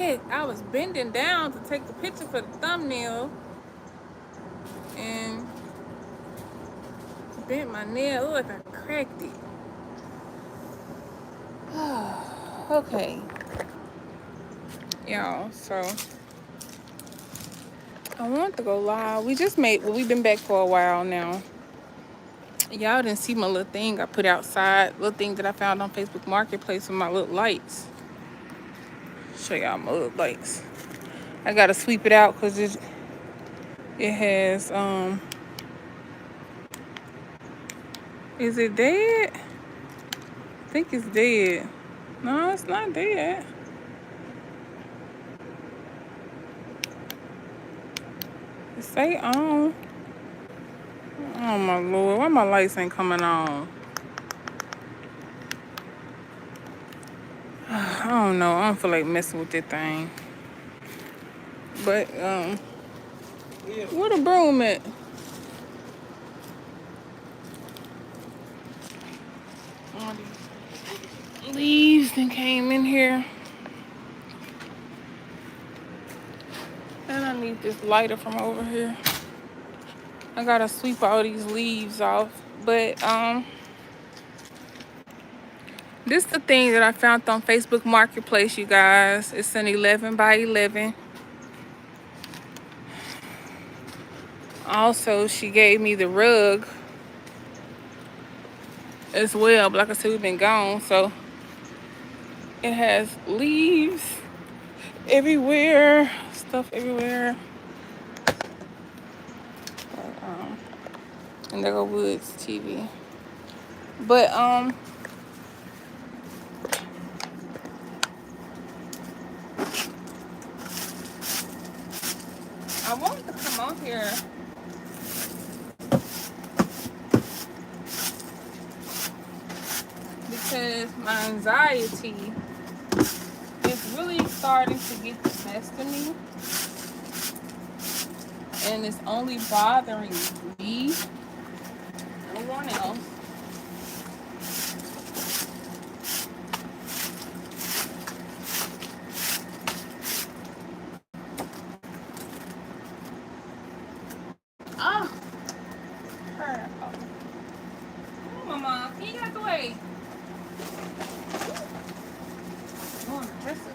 I was bending down to take the picture for the thumbnail and bent my nail. Look like I cracked it. Okay, y'all. So I want to go live. We've been back for a while now. Y'all didn't see my little thing I put outside. Little thing that I found on Facebook Marketplace with my little lights. Show y'all my little lights. I gotta sweep it out because it has is it dead? I think it's dead. No, it's not dead. It say on. Oh my lord, why my lights ain't coming on? I don't know. I don't feel like messing with that thing. But where the broom at? All these leaves that came in here. And I need this lighter from over here. I gotta sweep all these leaves off. But this is the thing that I found on Facebook Marketplace, you guys. It's an 11 by 11. Also, she gave me the rug as well. But like I said, we've been gone. So it has leaves everywhere. Stuff everywhere. And there go Woods TV. But I wanted to come on here because my anxiety is really starting to get the best of me, and it's only bothering me, no one else. Ah, come on, Mama, can you get out the way? Oh, that's it.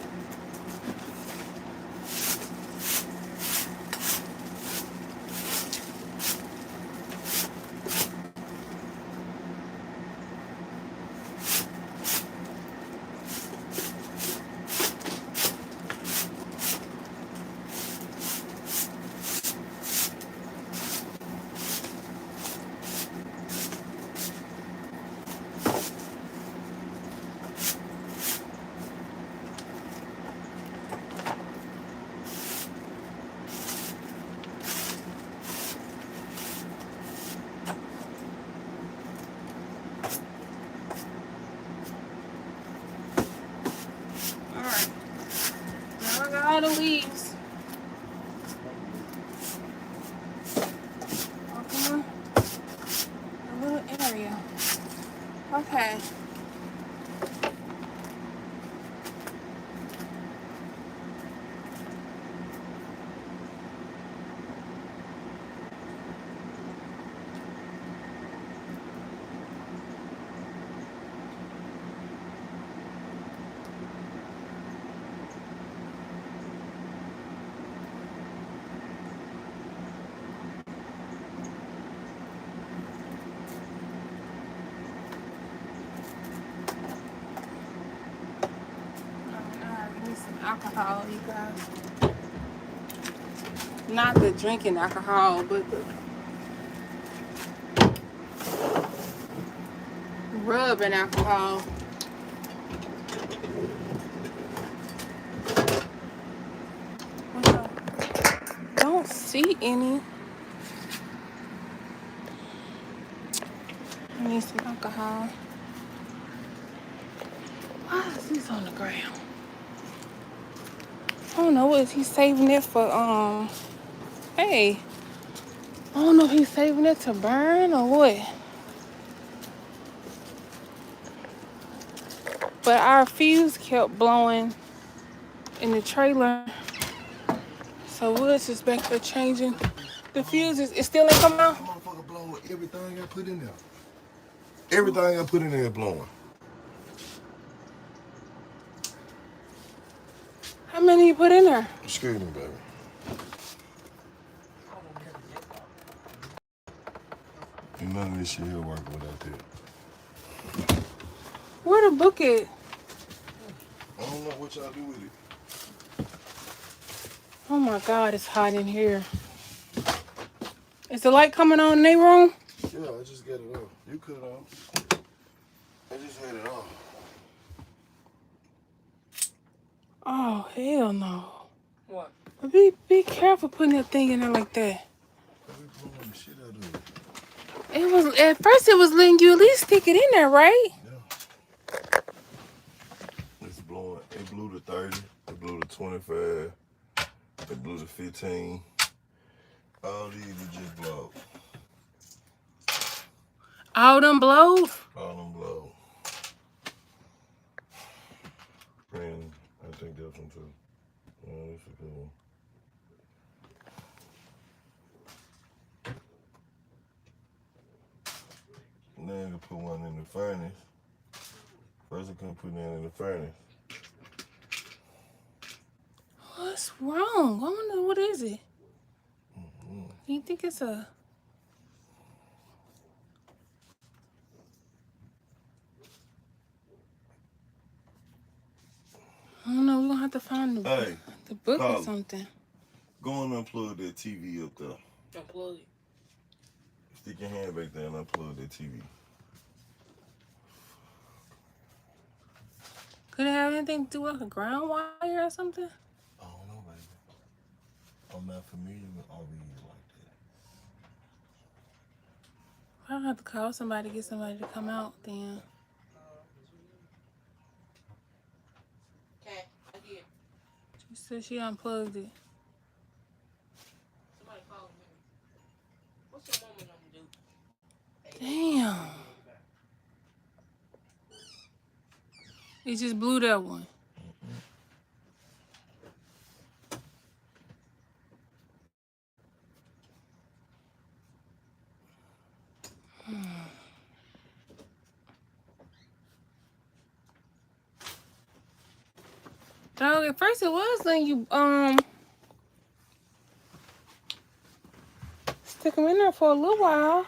All right. Now I got all the leaves. Open a little area. Okay. Give me some alcohol, you guys. Not the drinking alcohol, but the rubbing alcohol. Don't see any. I need some alcohol. Why is this on the ground? I don't know. Is he saving it for hey, I don't know if he's saving it to burn or what. But our fuse kept blowing in the trailer. So Woods is back there changing the fuses. It still ain't coming on? That motherfucker blowing everything I put in there. Everything I put in there blowing. How many you put in there? Excuse me, baby. Ain't none of this shit here working without that. Where the book at? I don't know what y'all do with it. Oh my God, it's hot in here. Is the light coming on in their room? Yeah, I just got it off. You cut it off. I just had it off. Oh, hell no. What? Be careful putting that thing in there like that. We blowing the shit out of it. It was at first it was letting you at least stick it in there, right? Yeah. It's blowing. It blew to 30. It blew to 25. It blew to 15. All these are just blow. All them blowed? All them blow. And I think that's one too. Oh, this is a good one. Then I can put one in the furnace. First I couldn't put that in the furnace. What's wrong? I wonder what is it? Mm-hmm. You think it's a... I don't know. We're going to have to find the book or something. Go and unplug that TV up there. Unplug it. Stick your hand back there and unplug that TV. Could it have anything to do with like a ground wire or something? I don't know, baby. I'm not familiar with RVs like that. I'll have to call somebody, get somebody to come out then. Okay, I did. She said she unplugged it. Somebody called me. What's your mama number do? Damn. It just blew that one. Dog, at first it was letting you stick them in there for a little while.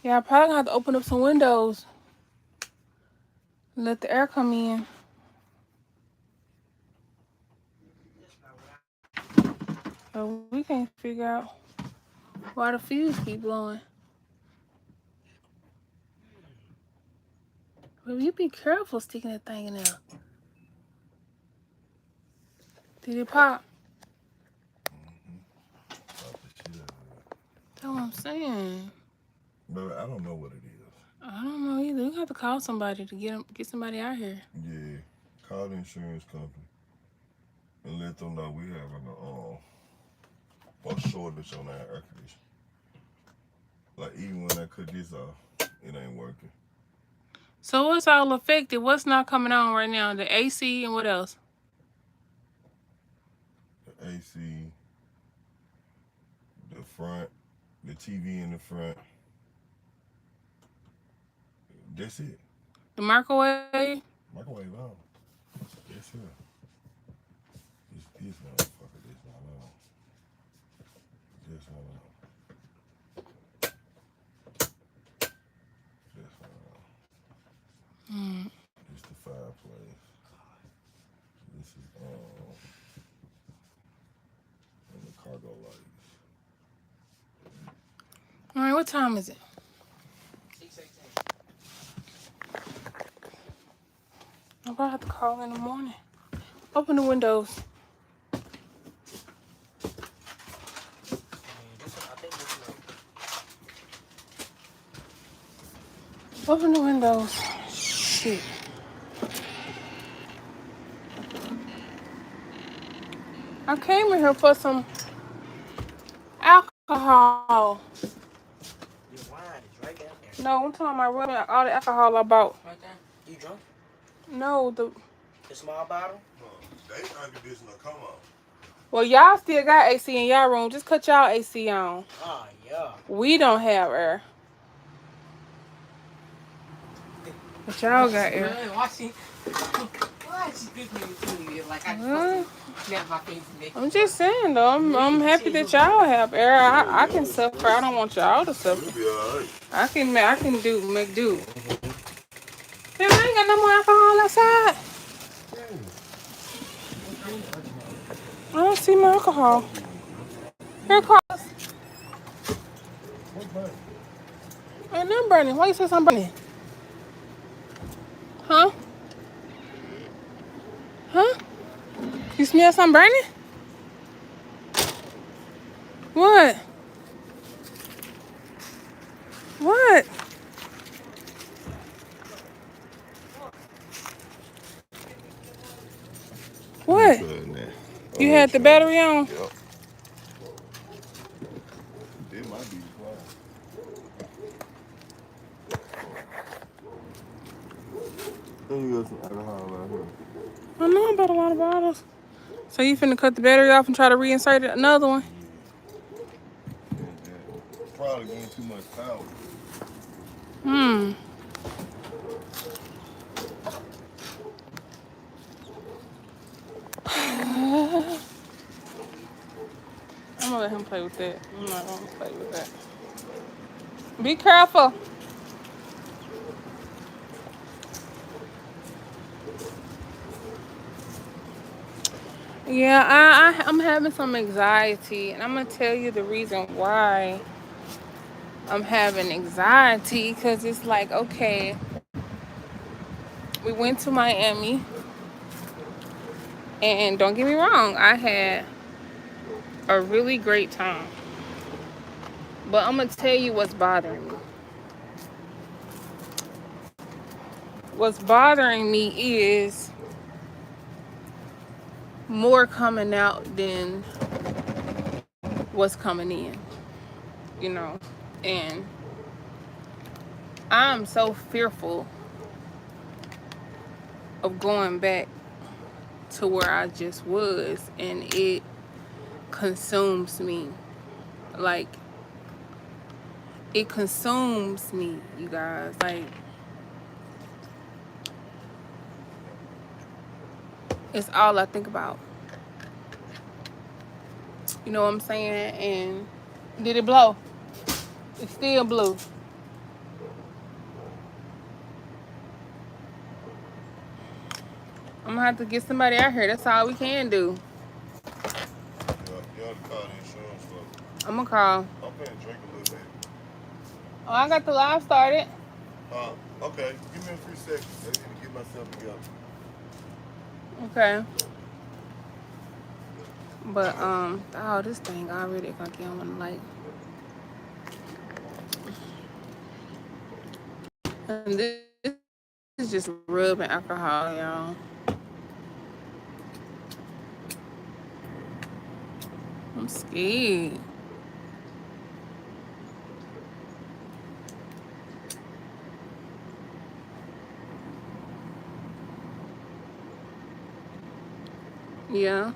Yeah, I probably gonna have to open up some windows and let the air come in. But we can't figure out why the fuse keep blowing. Well, you be careful sticking that thing in there. Did it pop? That's what I'm saying. Baby, I don't know what it is. I don't know either. We have to call somebody to get somebody out here. Yeah, call the insurance company and let them know we having a shortage on our air conditioner. Like even when I cut this off, it ain't working. So what's all affected? What's not coming on right now? The AC and what else? The AC, the front, the TV in the front. That's it. The microwave? Microwave on. Yes, sir. This motherfucker, this not on. This not on. This not on. This the fireplace. This is and the cargo lights. All right, what time is it? 6:18. I'm gonna have to call in the morning. Open the windows. Open the windows. Shit. I came in here for some alcohol. Your wine is right down there. No, I'm talking about rubbing all the alcohol I bought. Right there. You drunk? No, The small bottle? No, they air conditioner come on. well, y'all still got AC in y'all room. Just cut y'all AC on. Oh, yeah. We don't have air. But y'all got air. Man, why she this nigga to me like I Huh? supposed to snap my face and make I'm just saying though, I'm happy that y'all have air. I can suffer. I don't want y'all to We'll suffer. be alright. I can do make do. Damn, I ain't got no more alcohol outside. I don't see my alcohol. Here, Carlos. Ain't nothing burning. Why you say something burning? Huh? Huh? You smell something burning? What? What? What? You had the battery on? Yep. It might be the problem. Then you got some alcohol out here. I know about a lot of bottles. So you finna cut the battery off and try to reinsert another one? Probably getting too much power. Hmm. I'm gonna let him play with that. I'm not gonna play with that. Be careful. Yeah, I'm having some anxiety, and I'm gonna tell you the reason why I'm having anxiety. Cause it's like, okay, we went to Miami, and don't get me wrong, I had a really great time. But I'm gonna tell you what's bothering me. What's bothering me is more coming out than what's coming in, you know. And I'm so fearful of going back to where I just was, and it consumes me. Like, it consumes me, you guys. Like, it's all I think about. You know what I'm saying? And did it blow? It still blew. I'm gonna have to get somebody out here. That's all we can do. You ought to call the insurance for. I'm gonna call. I'm finna drink a little bit. Oh, I got the live started. Okay. Give me a few seconds. I need to get myself together. Okay. But oh, this thing already gonna get on one light. And this is just rubbing alcohol, y'all. I'm scared. Yeah,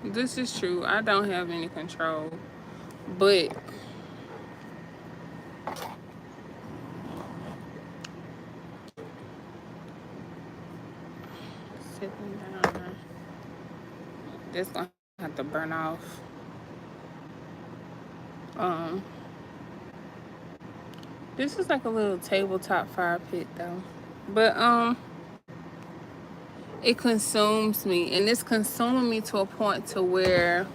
this is true. I don't have any control, but sitting down, this gonna have to burn off. Um, this is like a little tabletop fire pit though, but it consumes me, and it's consuming me to a point to where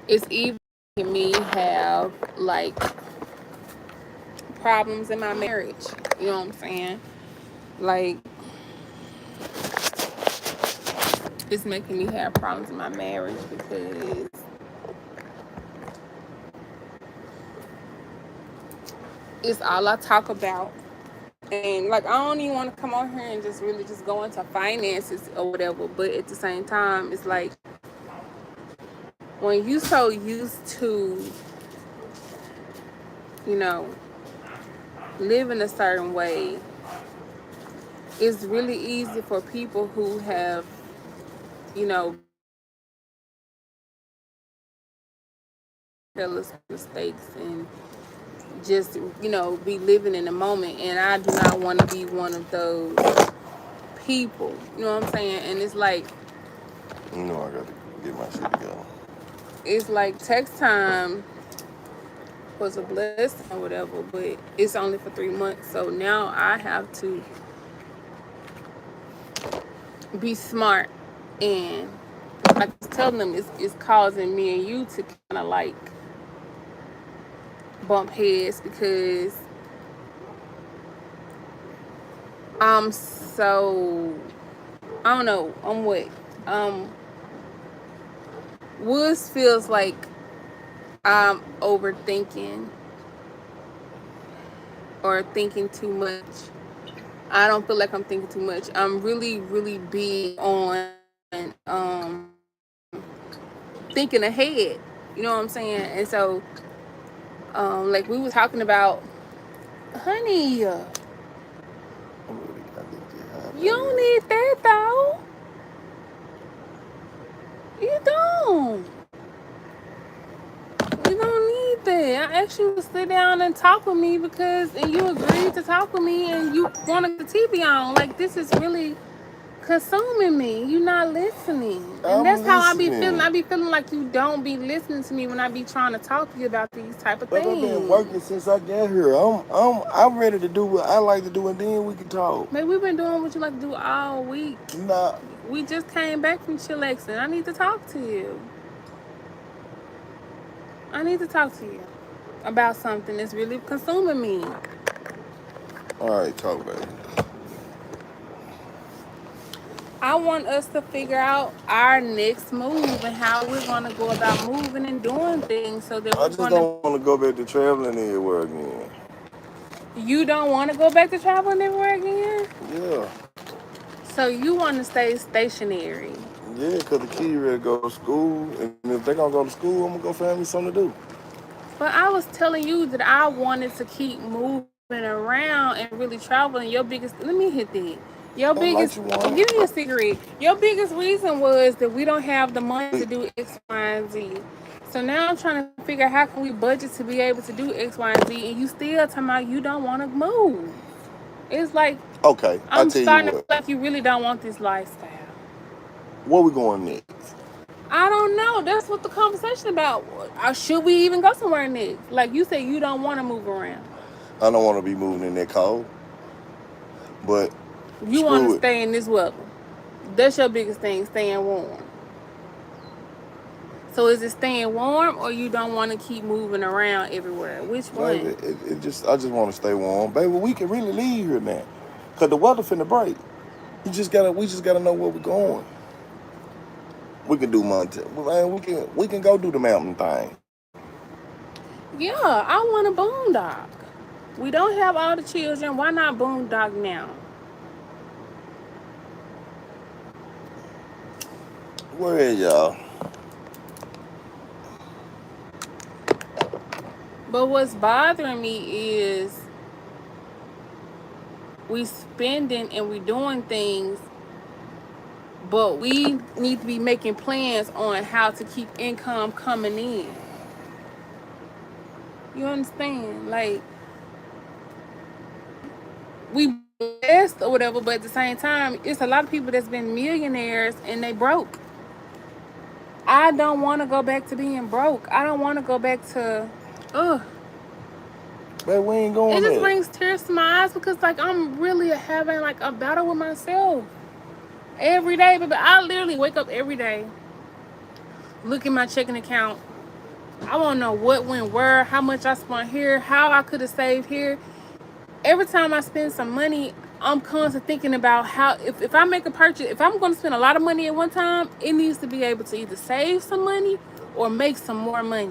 it's even making me have like problems in my marriage. You know what I'm saying? Like, it's making me have problems in my marriage because it's all I talk about. And like, I don't even want to come on here and just really just go into finances or whatever. But at the same time, it's like when you so used to, you know, live in a certain way, it's really easy for people who have, been careless mistakes and just, be living in the moment. And I do not want to be one of those people. You know what I'm saying? And it's like, You know I got to get my shit together. text time was a blessing or whatever, but it's only for 3 months. So now I have to be smart. And like I was telling them, it's causing me and you to kind of like bump heads because I'm so, I don't know, I'm what? Um, Woods feels like I'm overthinking or thinking too much. I don't feel like I'm thinking too much. I'm really, really big on thinking ahead. You know what I'm saying? And so, like we were talking about, honey, you I'm really got to get high, don't baby. need that though. You don't. You don't need that. I asked you to sit down and talk with me and you agreed to talk with me and you want to get the TV on. Like, this is really consuming me. You not listening. And I'm that's how I be feeling. listening. I be feeling like you don't be listening to me when I be trying to talk to you about these type of But I've been things. working since I got here. I'm ready to do what I like to do, and then we can talk. Man, we've been doing what you like to do all week. Nah, We just came back from chillaxing. I need to talk to you. I need to talk to you about something that's really consuming me. all right, talk, baby. I want us to figure out our next move and how we're going to go about moving and doing things so that I we're just going to. don't want to go back to traveling everywhere again. You don't want to go back to traveling everywhere again? Yeah, So you want to stay stationary. yeah, cause the kids ready to go to school, and if they gonna go to school, I'm gonna go find me something to do. But I was telling you that I wanted to keep moving around and really traveling. Your biggest, let me hit that. Your And like biggest, you want, give me a cigarette. Your biggest reason was that we don't have the money we to do X, Y, and Z. So now I'm trying to figure out how can we budget to be able to do X, Y, and Z, and you still talking about you don't want to move. It's like okay. I I'm tell you starting to what, feel like you really don't want this lifestyle. where we going next? I don't know. That's what the conversation about. Should we even go somewhere next? Like you said, you don't want to move around. I don't want to be moving in that cold, but You want to screw it. stay in this weather. That's your biggest thing, staying warm. So is it staying warm or you don't want to keep moving around everywhere? Which Baby, one? it just I just want to stay warm, baby. We can really leave here now, cause the weather finna break. We just gotta know where we're going. We can do Montana, man. We can go do the mountain thing. Yeah, I want a boondock. We don't have all the children. Why not boondock now? Where is y'all? But what's bothering me is we spending and we doing things, but we need to be making plans on how to keep income coming in. You understand? Like we blessed or whatever, but at the same time, it's a lot of people that's been millionaires and they broke. I don't want to go back to being broke. I don't want to go back to, ugh. Man, we ain't It going just there. brings tears to my eyes because like I'm really having like a battle with myself every day. But I literally wake up every day, look at my checking account. I want to know what went where, how much I spent here, how I could have saved here. Every time I spend some money, I'm constantly thinking about how if I make a purchase, if I'm going to spend a lot of money at one time, it needs to be able to either save some money or make some more money.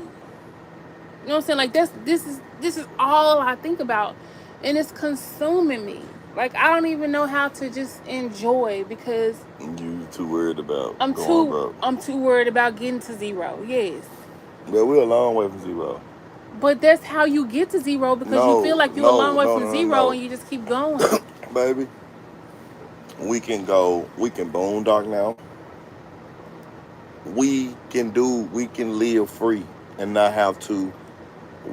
You know what I'm saying? Like this is all I think about, and it's consuming me. Like I don't even know how to just enjoy because You too worried about I'm going too broke. I'm too worried about getting to zero. Yes. But we're a long way from zero. But that's how you get to zero because you feel No, like you're a long no, way no, from no, no, zero no. and you just keep going. Baby, we can boondock now. We can live free and not have to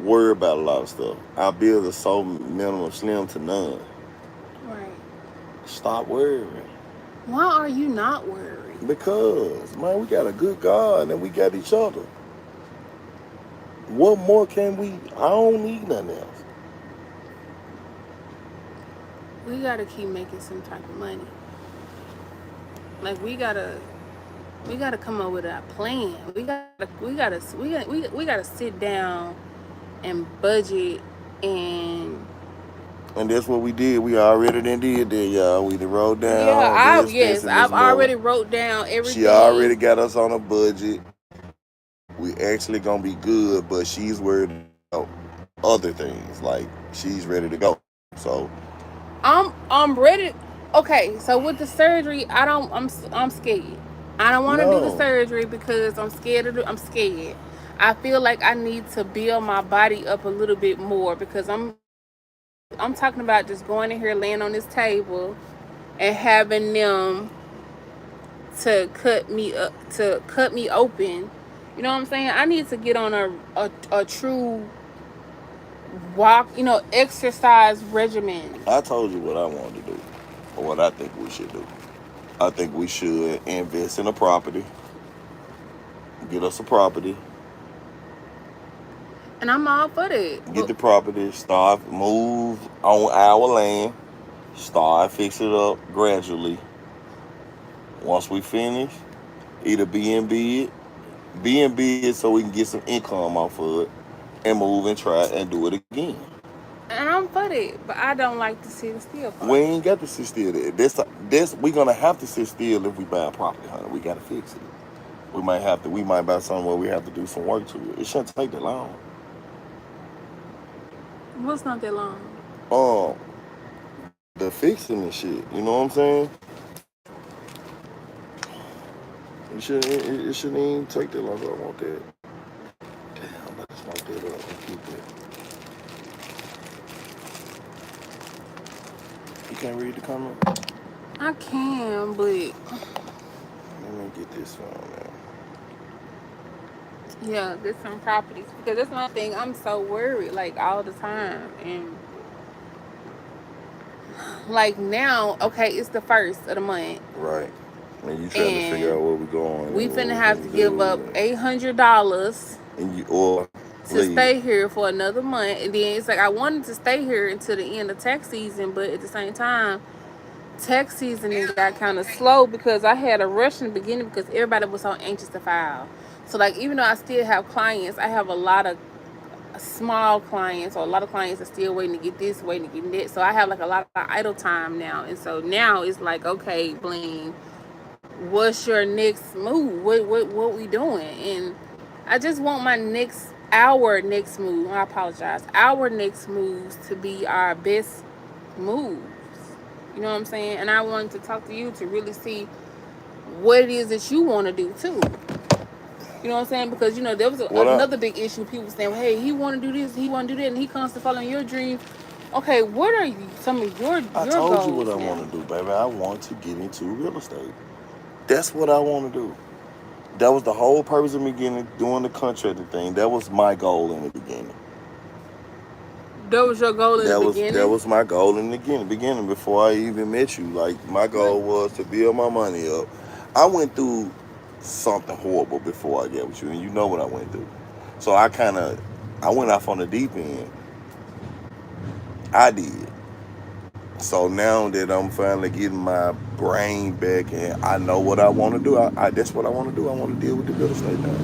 worry about a lot of stuff. Our bills are so minimum, slim to none. Right. Stop worrying. Why are you not worried? Because, man, we got a good God and we got each other. What more can we? I don't need nothing else. We gotta keep making some type of money. Like we gotta come up with a plan. We gotta sit down and budget and And that's what we did. We already done did that, y'all. We done wrote yeah, down this, yes, and this I've more. already wrote down She already everything. got us on a budget. We actually gonna be good, but she's worried about other things. Like she's ready to go. So I'm ready. Okay, so with the surgery, I'm scared. I don't want to do the no, surgery because I'm scared. I feel like I need to build my body up a little bit more because I'm talking about just going in here, laying on this table, and having them to cut me open. You know what I'm saying? I need to get on a true walk, exercise regimen. I told you what I wanted to do, or what I think we should do. I think we should invest in a property, get us a property, And I'm all for that. get But the property, start move on our land, start fix it up gradually. Once we finish, either B and B it so we can get some income off of it, and move and try and do it again. and I'm for that. But I don't like to sit still for We it. ain't got to sit still. This we gonna have to sit still if we buy a property, honey. We gotta fix it. We might buy something where we have to do some work to it. It shouldn't take that long. What's not that long? Um, the fixing and shit. You know what I'm saying? It shouldn't even take that long. I want that. Damn, I'm about to smoke that up and keep that. You can't read the comment? I can, but Let me get this one now. yeah, get some properties because that's my thing. I'm so worried like all the time, and like now, okay, it's the first of the month, Right. And you trying to figure out and where we going we and what finna we have to finna give up do, $800 and you or to leave. stay here for another month, and then it's like I wanted to stay here until the end of tax season, but at the same time, tax season and got kind of slow because I had a rush in the beginning because everybody was so anxious to file. So like even though I still have clients, I have a lot of small clients or a lot of clients are still waiting to get this, waiting to get that. So I have like a lot of idle time now, and so now it's like, okay, Bling, what's your next move? What we doing? And I just want our next move. I apologize. Our next moves to be our best moves. You know what I'm saying? And I wanted to talk to you to really see what it is that you want to do too. You know what I'm saying? Because there was What I another big issue. People saying, "Hey, he want to do this, he want to do that," and he constantly following your dreams. Okay, what are some of I your told you what I goals want now? to do, baby. I want to get into real estate. That's what I want to do. That was the whole purpose of me getting doing the contracting thing. That was my goal in the beginning. That was your goal in the That beginning. was my goal in the beginning before I even met you. Like my What? goal was to build my money up. I went through something horrible before I got with you, and you know what I went through. So I went off on the deep end. I did. So now that I'm finally getting my brain back and I know what I want to do, that's what I want to do. I want to deal with the real estate now.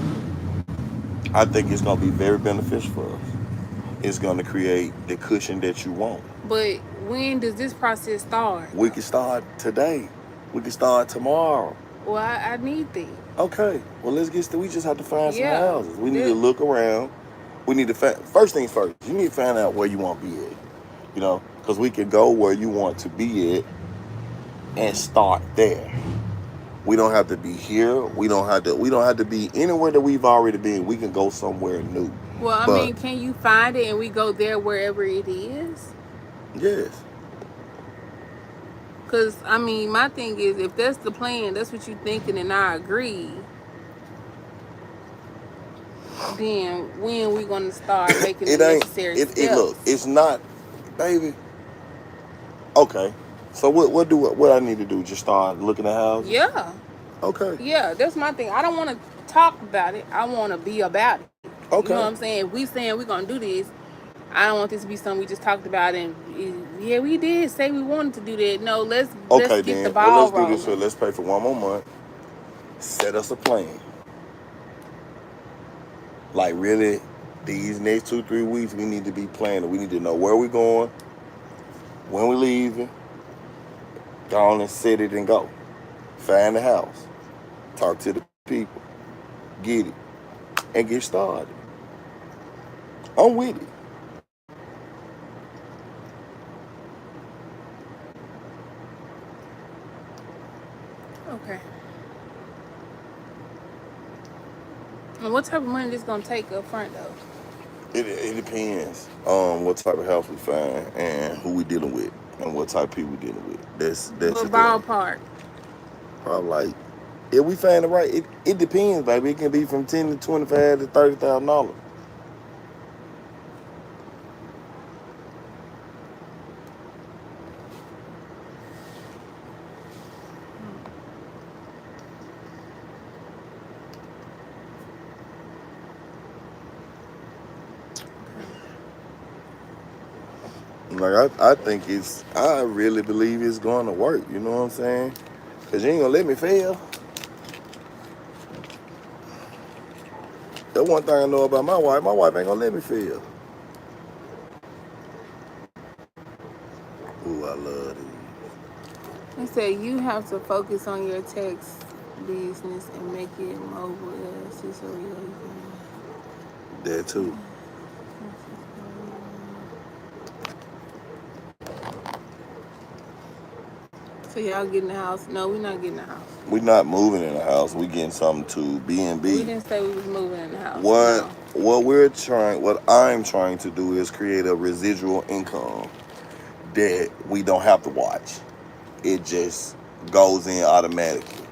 I think it's going to be very beneficial for us. It's going to create the cushion that you want. But when does this process start We though? can start today. We can start tomorrow. Well, I need that. Okay. Well, let's get started. We just have to find some Yeah, houses. We need to that. look around. We need to find, first things first, you need to find out where you want to be at. Because we can go where you want to be at and start there. We don't have to be here. We don't have to be anywhere that we've already been. We can go somewhere new. Well, I But mean, can you find it and we go there wherever it is? yes, Cause I mean, my thing is, if that's the plan, that's what you thinking, and I agree. Then when we gonna start making the it ain't. necessary It look. steps? It's not, baby. Okay. So what I need to do? Just start looking at houses. Yeah, Okay. yeah, that's my thing. I don't want to talk about it. I want to be about it. You know what I'm Okay. saying? If we saying we're gonna do this, I don't want this to be something we just talked about and yeah, we did say we wanted to do that. No, let's Okay get the then. Well, ball let's do this. So rolling. let's pay for one more month. Set us a plan. Like really, these next 2 3 weeks, we need to be planning. We need to know where we're going, when we're leaving. Go on and set it and go. Find the house. Talk to the people. Get it and get started. I'm with it. Okay. And what type of money this gonna take up front though? It depends on what type of house we find and who we dealing with and what type of people we dealing with. That's the But thing. ballpark. Probably like if we find it right, it depends, baby. It can be from 10 to 25 to $30,000. Like I think I really believe it's going to work. You know what I'm saying? Cause you ain't gonna let me fail. That's one thing I know about my wife. My wife ain't gonna let me fail. Ooh, I love these. They say you have to focus on your text business and make it mobile. So That too. y'all getting the house? No, we're not getting the house. We not moving in the house. We getting something to B and We B. didn't say we was moving in the house. What No. what I'm trying to do is create a residual income that we don't have to watch. It just goes in automatically.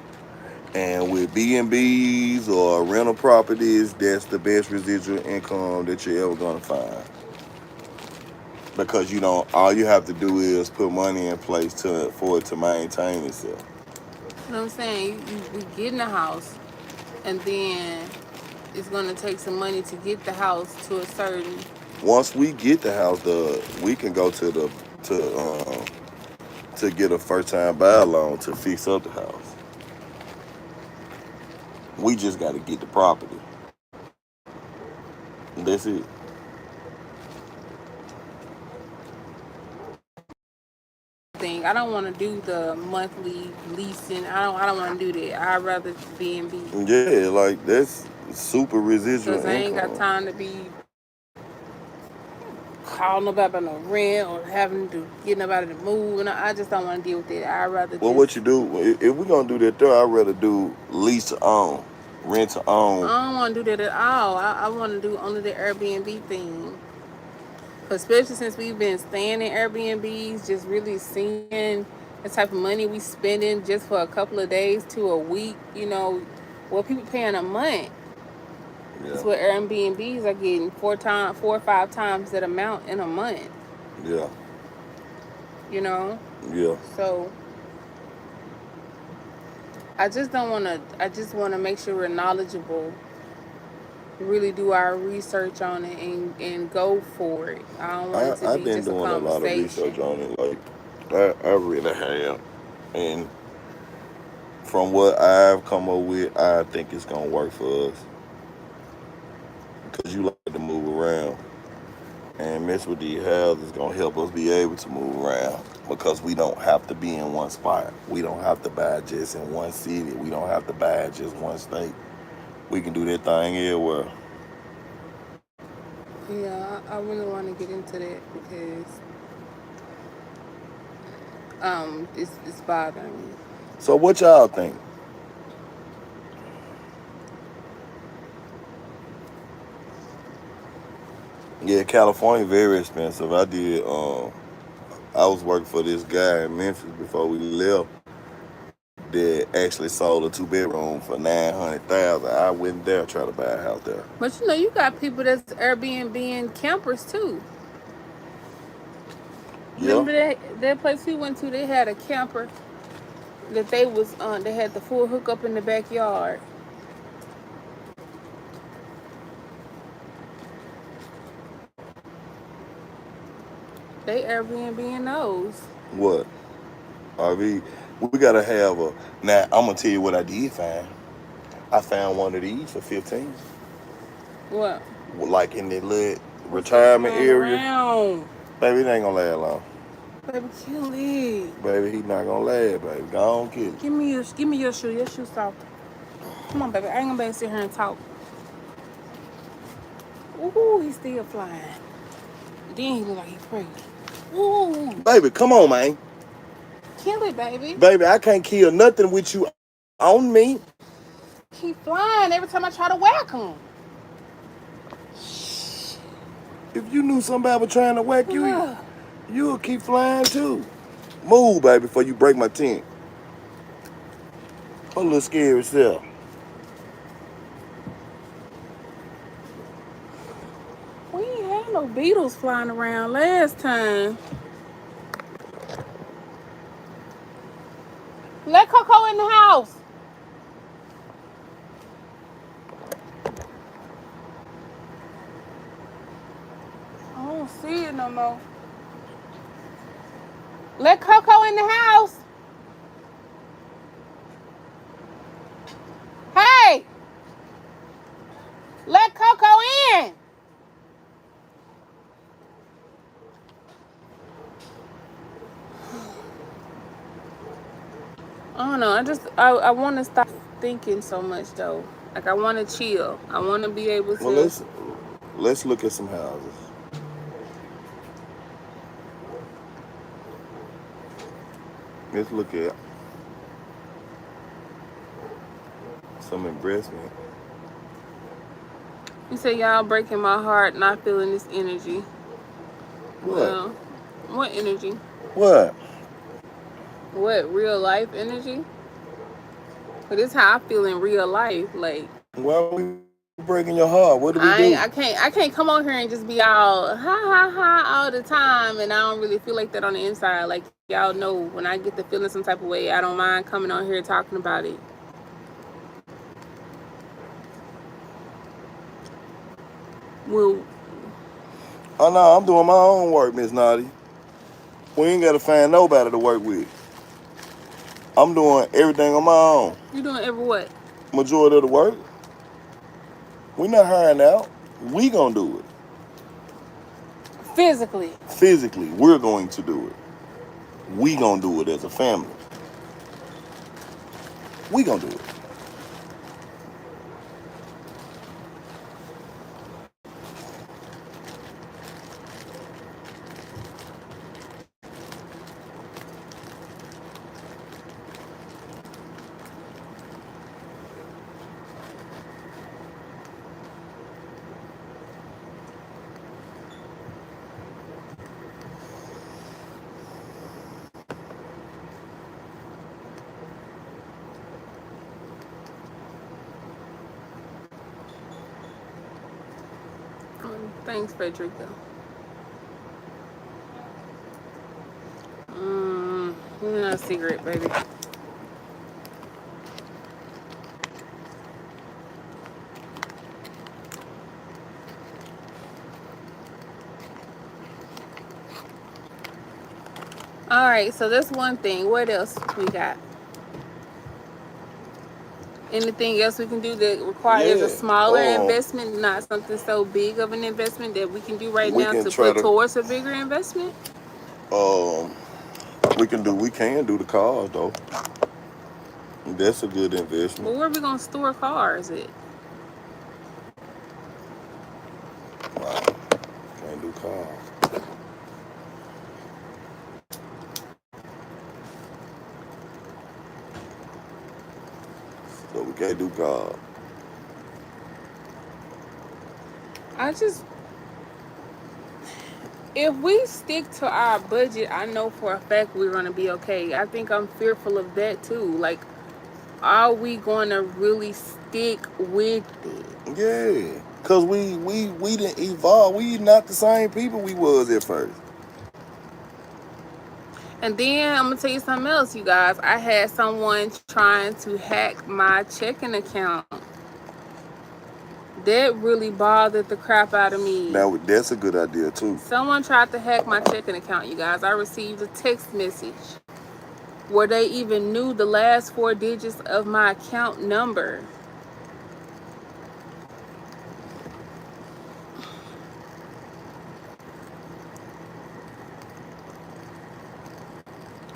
And with B&Bs or rental properties, that's the best residual income that you're ever gonna find. Because you don't, all you have to do is put money in place to for it to maintain itself. You know what I'm saying? We get in the house, and then it's gonna take some money to get the house to a certain. Once we get the house, we can go to get a first time buy loan to fix up the house. We just got to get the property. That's it. Thing. I don't want to do the monthly leasing. I don't want to do that. I'd rather B and B Yeah, like that's super residual because I ain't got income. time to be calling nobody about no rent or having to get nobody to move. And I just don't want to deal with it. I'd rather Well, just. what you do if we're gonna do that there, I'd rather do lease to own, rent to own. I don't want to do that at all. I want to do only the Airbnb thing. Especially since we've been staying in Airbnbs, just really seeing the type of money we spending just for a couple of days to a week. What people paying a month is Yeah, what Airbnbs are getting 4 or 5 times that amount in a month. yeah, You know, yeah. so I just don't want to. I just want to make sure we're knowledgeable, really do our research on it, and go for it. I don't want it to I've be been just a doing a lot of research conversation. on it. Like I really have, and from what I've come up with, I think it's gonna work for us because you like to move around, and mess with these houses is gonna help us be able to move around because we don't have to be in one spot. We don't have to buy just in one city. We don't have to buy just one state. We can do that thing everywhere. Yeah, I really want to get into that because it's bothering me. So what y'all think? Yeah, California very expensive. I was working for this guy in Memphis before we left that actually sold a 2 bedroom for 900,000. I went there try to buy a house there. But you know, you got people that's Airbnb and campers too. Yeah. Remember that place we went to? They had a camper that they had the full hookup in the backyard. They Airbnb and those. What? RV? We gotta have a. Now I'm gonna tell you what I did find. I found one of these for 15. What? Like in the little What's that retirement flying area. around? Baby, it ain't gonna last long. Baby, kill it. Baby, he not gonna last, baby. Go on, kill it. Give me your shoe. Your shoe soft. Come on, baby. I ain't gonna be able to sit here and talk. Ooh, he's still flying. Then he look like he's pregnant. Ooh, Baby, come on, man. kill it, baby. Baby, I can't kill nothing with you on me. Keep flying every time I try to whack him. If you knew somebody was trying to whack you, Ugh. you'll keep flying too. Move, baby, before you break my tent. A little scary self. We ain't had no beetles flying around last time. Let Coco in the house. I don't see it no more. Let Coco in the house. Hey, let Coco in. I don't know. I want to stop thinking so much though. Like I want to chill. I want to be able Well, to. let's look at some houses. Let's look at some investment. You say y'all breaking my heart, not feeling this energy. What? Well, what energy? What? What real life energy? But this how I feel in real life. Like Why are we breaking your heart? What do we do? I can't come on here and just be all ha ha ha all the time, and I don't really feel like that on the inside. Like y'all know, when I get to feeling some type of way, I don't mind coming on here talking about it. Well, Oh no, I'm doing my own work, Miss Naughty. We ain't gotta find nobody to work with. I'm doing everything on my own. you doing every what? Majority of the work. We not hiring out. We gonna do it. Physically. Physically, we're going to do it. We gonna do it as a family. We gonna do it. Thanks, Frederica. Not a cigarette, baby. All right, so that's one thing. What else we got? Anything else we can do that requires a Yeah. smaller investment, not something so big of an investment that we can do right We now can to try put to. towards a bigger investment? Um. We can do the cars though. That's a good investment. But where are we gonna store cars at? Wow. Can't do cars. So we can't do cars. I just If we stick to our budget, I know for a fact we're gonna be okay. I think I'm fearful of that too. Like, are we gonna really stick with it? Yeah, cause we didn't evolve. We not the same people we was at first. And then I'm gonna tell you something else, you guys. I had someone trying to hack my checking account. That really bothered the crap out of me. Now that's a good idea too. Someone tried to hack my checking account, you guys. I received a text message where they even knew the last 4 digits of my account number.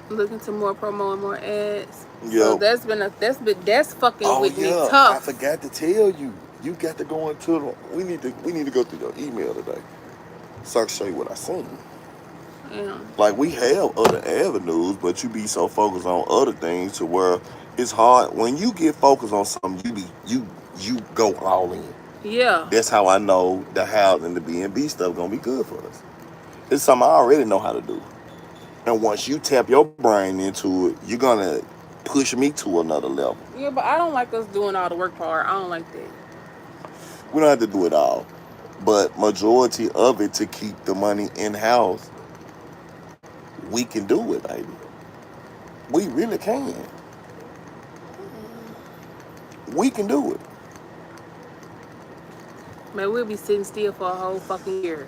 Looking to more promo and more ads. So Yep. that's fucking Oh with me yeah, I tough. forgot to tell you. You got to go into the. We need to go through your email today, so I can show you what I seen. Yeah. Like we have other avenues, but you be so focused on other things to where it's hard when you get focused on something. You go all in. Yeah. That's how I know the house and the B&B stuff gonna be good for us. It's something I already know how to do. And once you tap your brain into it, you're gonna push me to another level. Yeah, but I don't like us doing all the work part. I don't like that. We don't have to do it all, but majority of it to keep the money in house, we can do it, baby. We really can. We can do it, Man, we'll be sitting still for a whole fucking year.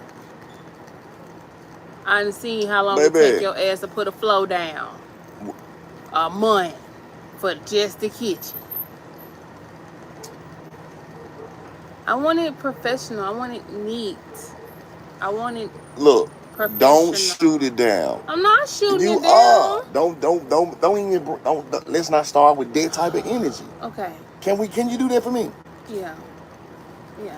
I done seen how long it take baby. your ass to put a flow down. A month for just the kitchen. I want it professional. I want it neat. I want it Look, don't professional. shoot it down. I'm not shooting You it are. down. Don't even. Let's not start with that type of energy. Okay. Can we? Can you do that for me? Yeah. Yeah.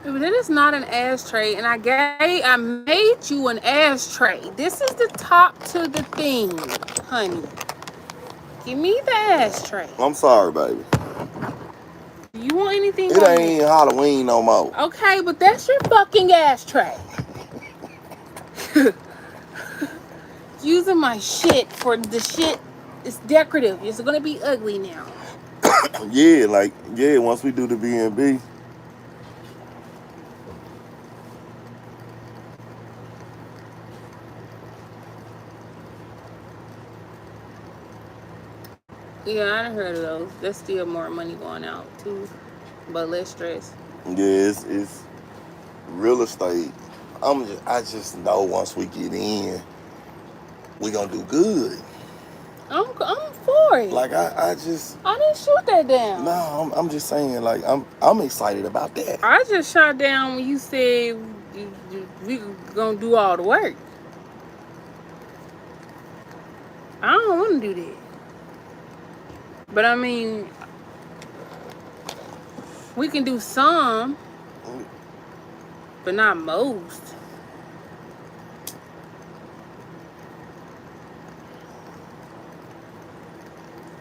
But it is not an ashtray, and I made you an ashtray. This is the top to the thing, honey. Give me the ashtray. I'm sorry, baby. You want anything It on ain't it? Halloween no more. Okay, but that's your fucking ashtray. Using my shit for the shit is decorative. It's gonna be ugly now. Yeah, like yeah. Once we do the B&B, Yeah, I done heard of those. There's still more money going out too, but less stress. yeah, it's real estate. I just know once we get in, we gonna do good. I'm for it. Like I just I didn't shoot that no, down. I'm just saying like I'm excited about that. I just shot down when you said we gonna do all the work. I don't want to do that. But I mean, we can do some, but not most.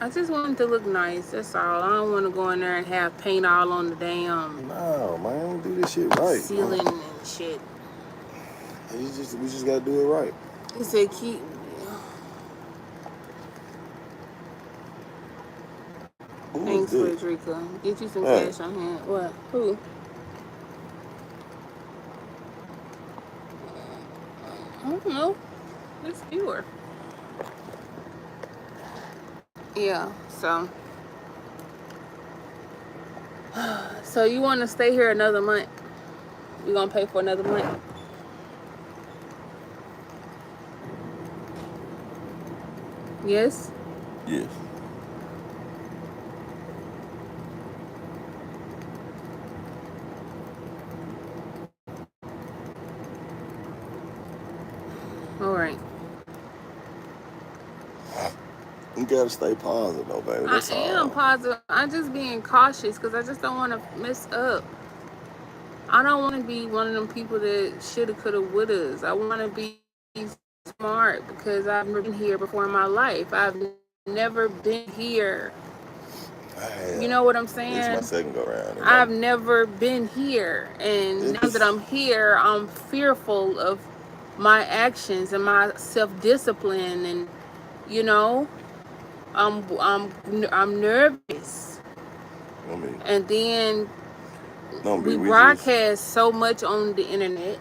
I just want it to look nice. That's all. I don't want to go in there and have paint all on the damn No, man, do this shit right, man. ceiling and shit. We just gotta do it right. He said keep. Who is Thanks, this? Frederica. Get you some Hey, cash on hand. What? Who? I don't know. It's fewer. Yeah. So. So you want to stay here another month? You gonna pay for another month? Yes. yes. All right. You gotta stay positive, though, baby. I That's am all. positive. I'm just being cautious because I just don't want to mess up. I don't want to be one of them people that shoulda, coulda, wouldas. I want to be smart because I've never been here before in my life. I've never been here. I You have. know what I'm It's my saying? second go round, and I've never been here, and now that it's I'm here, I'm fearful of my actions and my self-discipline, and you know, I'm nervous. I mean, And then don't be. we We just. broadcast so much on the internet.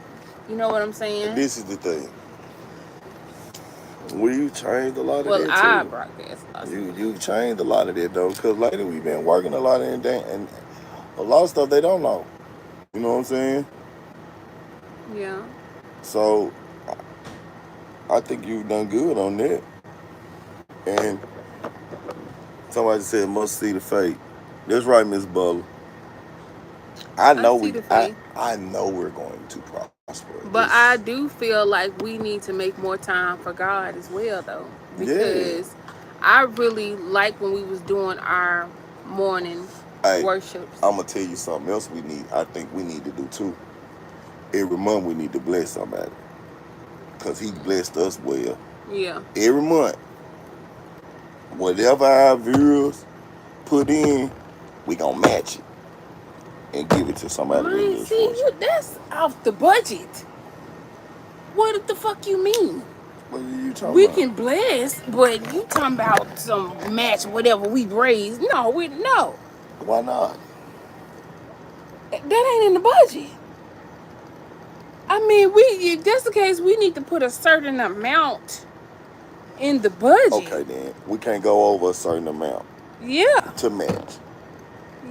You know what I'm saying? This is the thing. We changed a lot of Well, that I too. broadcast a lot. You changed a lot of that though, because lately we've been working a lot in that, and a lot of stuff they don't know. You know what I'm saying? Yeah. So I think you've done good on that. And somebody said must see the fate. That's right, Miss Butler. I I know see we the faith. I know we're going to prosper. But It's I do feel like we need to make more time for God as well, though, yeah. because I really like when we was doing our morning Hey, worships. I'm gonna tell you something else we need. I think we need to do too. Every month we need to bless somebody, cause He blessed us well. Yeah. Every month, whatever our viewers put in, we gonna match it and give it to somebody that Man, less see, fortunate. that's off the budget. What the fuck you mean? What are you talking We about? can bless, but you talking about some match whatever we raise. No, no. Why not? That ain't in the budget. I mean, if that's the case, we need to put a certain amount in the budget. Okay, then we can't go over a certain amount Yeah. to match.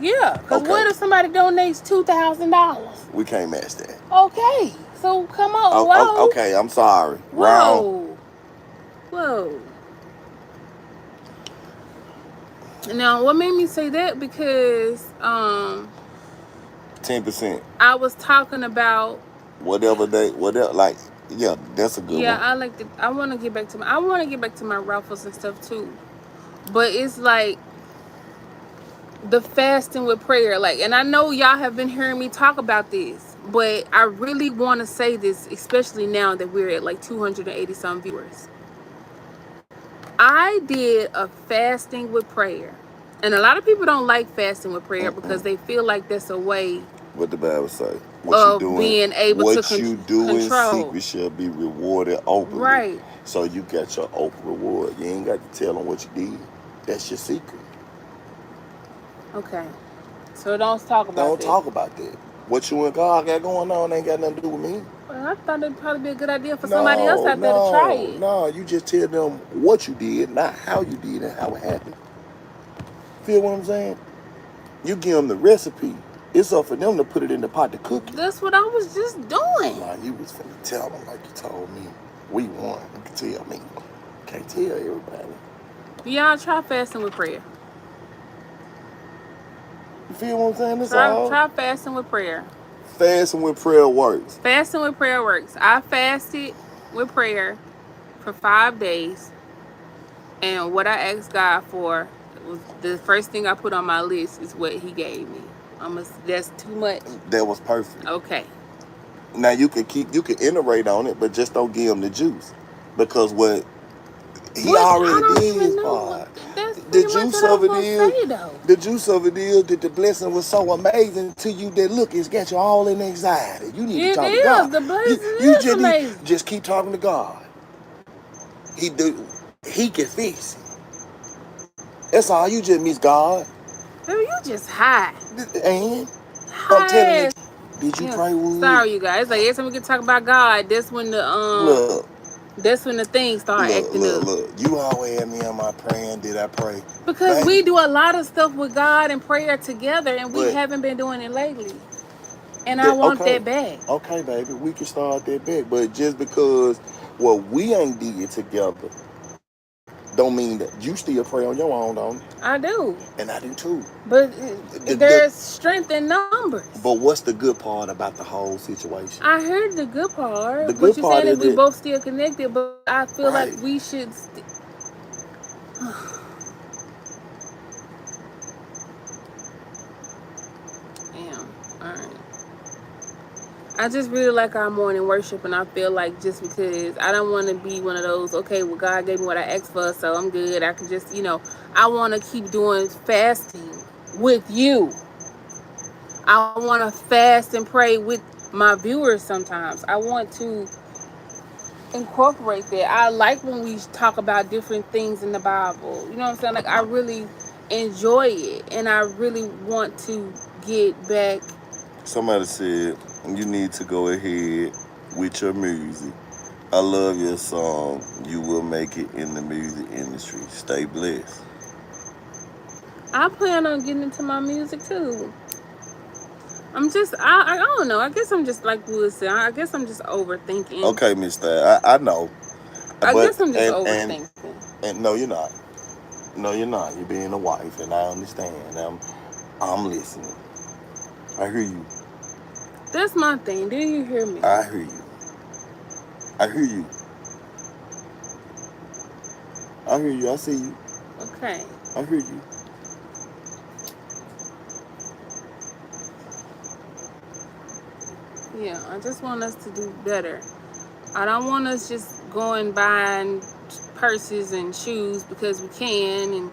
Yeah, because Okay, what if somebody donates $2,000? we can't match that. Okay, so come on, Oh, whoa, okay, I'm sorry. Wrong. whoa, whoa. Now, what made me say that? Because 10%. I was talking about, Whatever they, whatever, like, yeah, that's a good yeah, one. I want to get back to my raffles and stuff too. But it's like the fasting with prayer, like, and I know y'all have been hearing me talk about this, but I really want to say this, especially now that we're at like 280 some viewers. I did a fasting with prayer, and a lot of people don't like fasting with prayer because Mm-mm. they feel like that's a way What the Bible say? of being able to What you do in control. secret shall be rewarded openly. Right. So you got your open reward. You ain't got to tell them what you did. That's your secret. Okay. So don't talk about Don't that. talk about that. What you and God got going on ain't got nothing to do with me. Well, I thought it'd probably be a good idea for somebody else No, out there to try no, it. no. You just tell them what you did, not how you did and how it happened. Feel what I'm saying? You give them the recipe. It's up for them to put it in the pot to cook it. That's what I was just doing. Nah, you was finna tell them like you told me. We won. You can tell me. Can't tell everybody. Y'all try fasting with prayer. You feel what I'm saying? That's Try all. try fasting with prayer. Fasting with prayer works. Fasting with prayer works. I fasted with prayer for 5 days, and what I asked God for was the first thing I put on my list is what He gave me. That's too much. That was perfect. Okay. Now you can iterate on it, but just don't give him the juice. Because what he What? I already don't did even his know what. part. That's The pretty much juice what I of was it gonna is say though. the juice of it is that the blessing was so amazing to you that look, it's got you all in anxiety. You need to It talk to is. God. The You blessing you is amazing. just keep talking to God. He can fix it. That's all. You just miss God. Baby, you just high. And I'm telling High you, ass. did you Yeah. pray, Wood? Sorry, you guys. Like every time we get to talk about God, Look, that's when the things start acting up. look. You always had me on my praying. Did I pray? Because Baby, we do a lot of stuff with God and prayer together, and we but haven't been doing it lately. And I want okay. that back. Okay, baby, we can start that back. But just because what we ain't did together don't mean that you still pray on your own, don't you? I do. And I do too. But The there's strength in numbers. but what's the good part about the whole situation? I heard the good part. The What good you're part saying is is we that both still connected, but I feel like right. we should. Damn. All right. I just really like our morning worship, and I feel like just because I don't want to be one of those, okay, well, God gave me what I asked for, so I'm good. I can just, I want to keep doing fasting with you. I want to fast and pray with my viewers sometimes. I want to incorporate that. I like when we talk about different things in the Bible. You know what I'm saying? Like, I really enjoy it, and I really want to get back. Somebody said you need to go ahead with your music. I love your song. You will make it in the music industry. Stay blessed. I plan on getting into my music too. I don't know. I guess I'm just like Wood said. I guess I'm just overthinking. Okay, Mister. I know, I but guess I'm just and overthinking. and no, you're not. No, you're not. You're being a wife, and I understand. I'm listening. I hear you. That's my thing. Do you hear me? I hear you. I hear you. I hear you. I see you. Okay. I hear you. Yeah, I just want us to do better. I don't want us just going buying purses and shoes because we can, and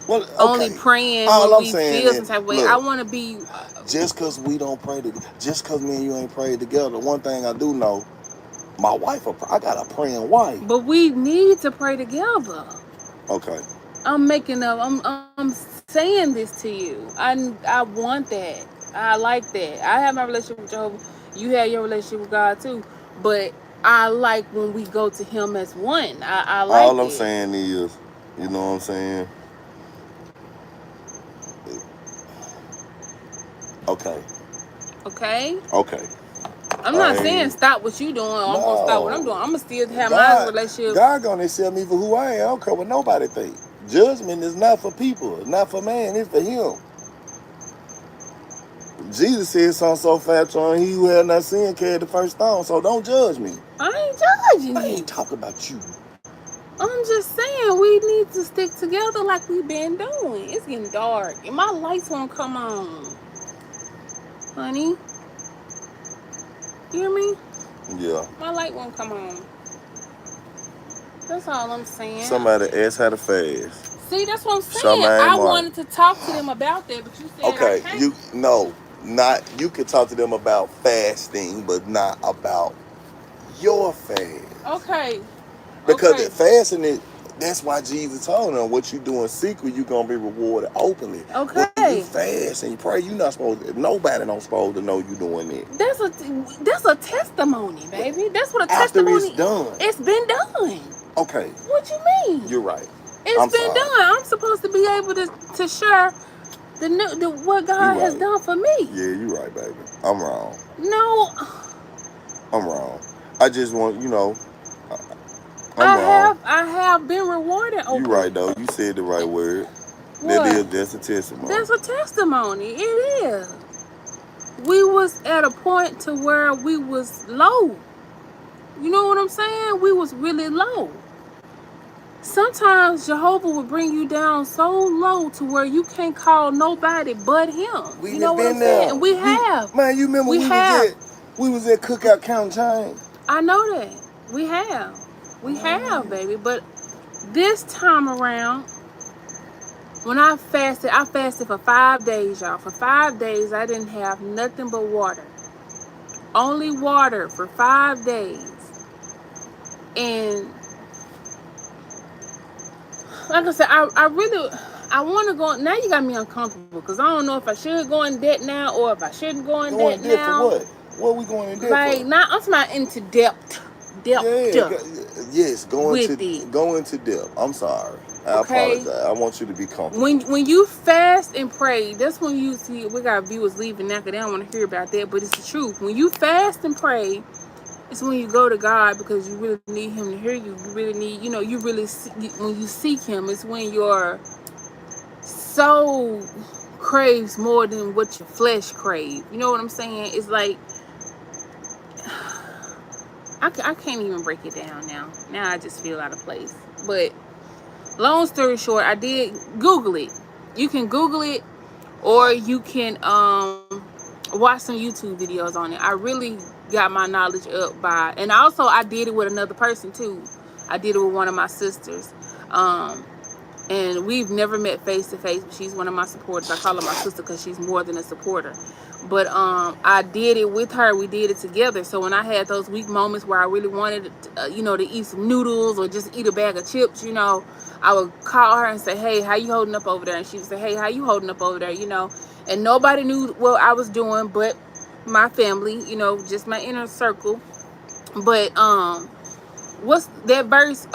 Well, only okay. praying All when I'm we saying feel is, some type of way. I look, want to be. just cause we don't pray together, just cause me and you ain't prayed together, one thing I do know, my wife, I got a praying wife. But we need to pray together. Okay. I'm saying this to you. I want that. I like that. I have my relationship with Jehovah. You have your relationship with God too. But I like when we go to Him as one. I like All I'm it. saying is, you know what I'm saying? Okay. Okay. Okay. I'm I not hear saying you. stop what you doing. Or I'm gonna stop what I'm No. doing. I'm gonna still have my God, relationship. God gonna accept me for who I am. I don't care what nobody think. Judgment is not for people. It's not for man. It's for Him. Jesus said something so fat on he who had not sinned carried the first stone. So don't judge me. I ain't I judging ain't you. talking about you. I'm just saying we need to stick together like we've been doing. It's getting dark and my lights won't come on, honey. You hear me? Yeah. My light won't come on. That's all I'm saying. Somebody asked how to fast. See, that's what I'm saying. Charmaine I Martin. wanted to talk to them about that, but you said I Okay, can't. you no, not you can talk to them about fasting, but not about your fast. Okay. Because Okay. the fasting is that's why Jesus told them what you do in secret, you're gonna be rewarded openly. When you Okay. fast and you pray, you're not supposed to, nobody don't supposed to know you doing it. That's a testimony, baby. That's what a After it's testimony. done. It's been done. Okay, What you mean? you're right. It's I'm been sorry. done. I'm supposed to be able to share the what You're God has right. done for me. Yeah, you're right, baby. I'm wrong. No, I'm wrong. I just want, I'm I wrong. have I have been rewarded You openly. right though. You said the right word. What? That's a testimony. That's a testimony. It is. We was at a point to where we was low. You know what I'm saying? We was really low. Sometimes Jehovah will bring you down so low to where you can't call nobody but him. We You know done what I'm been saying? there. And we have. Man, you remember We have. we was at Cookout County Chain. I know that. We have. We have, Man. baby. But this time around, when I fasted for 5 days, y'all. For 5 days, I didn't have nothing but water. Only water for 5 days. And like I said, I really, I want to go. Now you got me uncomfortable because I don't know if I should go in debt now or if I shouldn't go in Going debt in debt for now. what? What we going in debt Like, for? not, I'm talking about into depth Yeah, yes, with it. go into depth. I'm sorry. I Okay. apologize. I want you to be comfortable. When you fast and pray, that's when you see we got viewers leaving now because they don't want to hear about that. But it's the truth. When you fast and pray, it's when you go to God because you really need Him to hear you. You really need, you really when you seek Him. It's when your soul craves more than what your flesh craves. You know what I'm saying? It's like I can't even break it down now. Now I just feel out of place. But long story short, I did Google it. You can Google it, or you can watch some YouTube videos on it. I really got my knowledge up by, and also I did it with another person too. I did it with one of my sisters. Um, and we've never met face to face, but she's one of my supporters. I call her my sister because she's more than a supporter. But I did it with her. We did it together. So when I had those weak moments where I really wanted to eat some noodles or just eat a bag of chips, I would call her and say, hey, how you holding up over there? And she would say, hey, how you holding up over there? And nobody knew what I was doing but my family, just my inner circle. But what's that verse?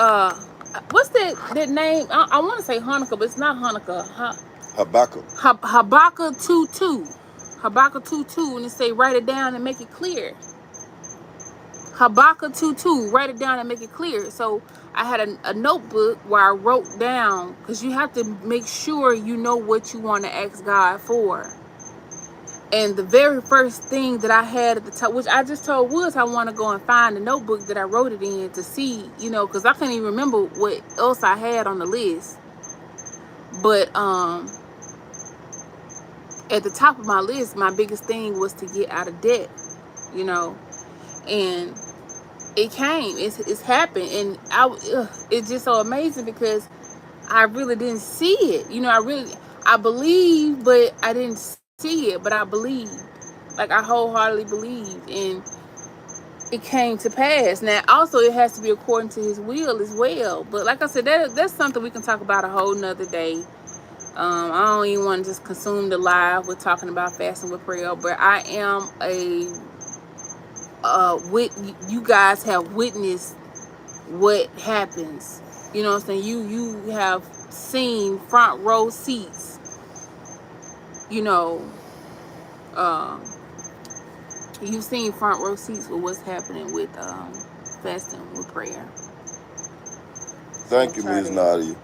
What's that name? I want to say Hanukkah, but it's not Hanukkah. Habakkuk. Habakkuk 2:2. Habakkuk 2:2, and it say write it down and make it clear. Habakkuk 2:2, write it down and make it clear. So I had a notebook where I wrote down, because you have to make sure you know what you want to ask God for. And the very first thing that I had at the top, which I just told Woods, I want to go and find the notebook that I wrote it in to see, because I couldn't even remember what else I had on the list. But at the top of my list, my biggest thing was to get out of debt, and it came. It's happened, and it's just so amazing because I really didn't see it. I believe, but I didn't see it. But I believed, like I wholeheartedly believed, and it came to pass. Now, also, it has to be according to His will as well. But like I said, that's something we can talk about a whole nother day. I don't even want to just consume the live with talking about fasting with prayer, but I am you guys have witnessed what happens. You know what I'm saying? You have seen front row seats. You know, uh, you've seen front row seats with what's happening with fasting with prayer. So Thank you, try Miss to. Nadia.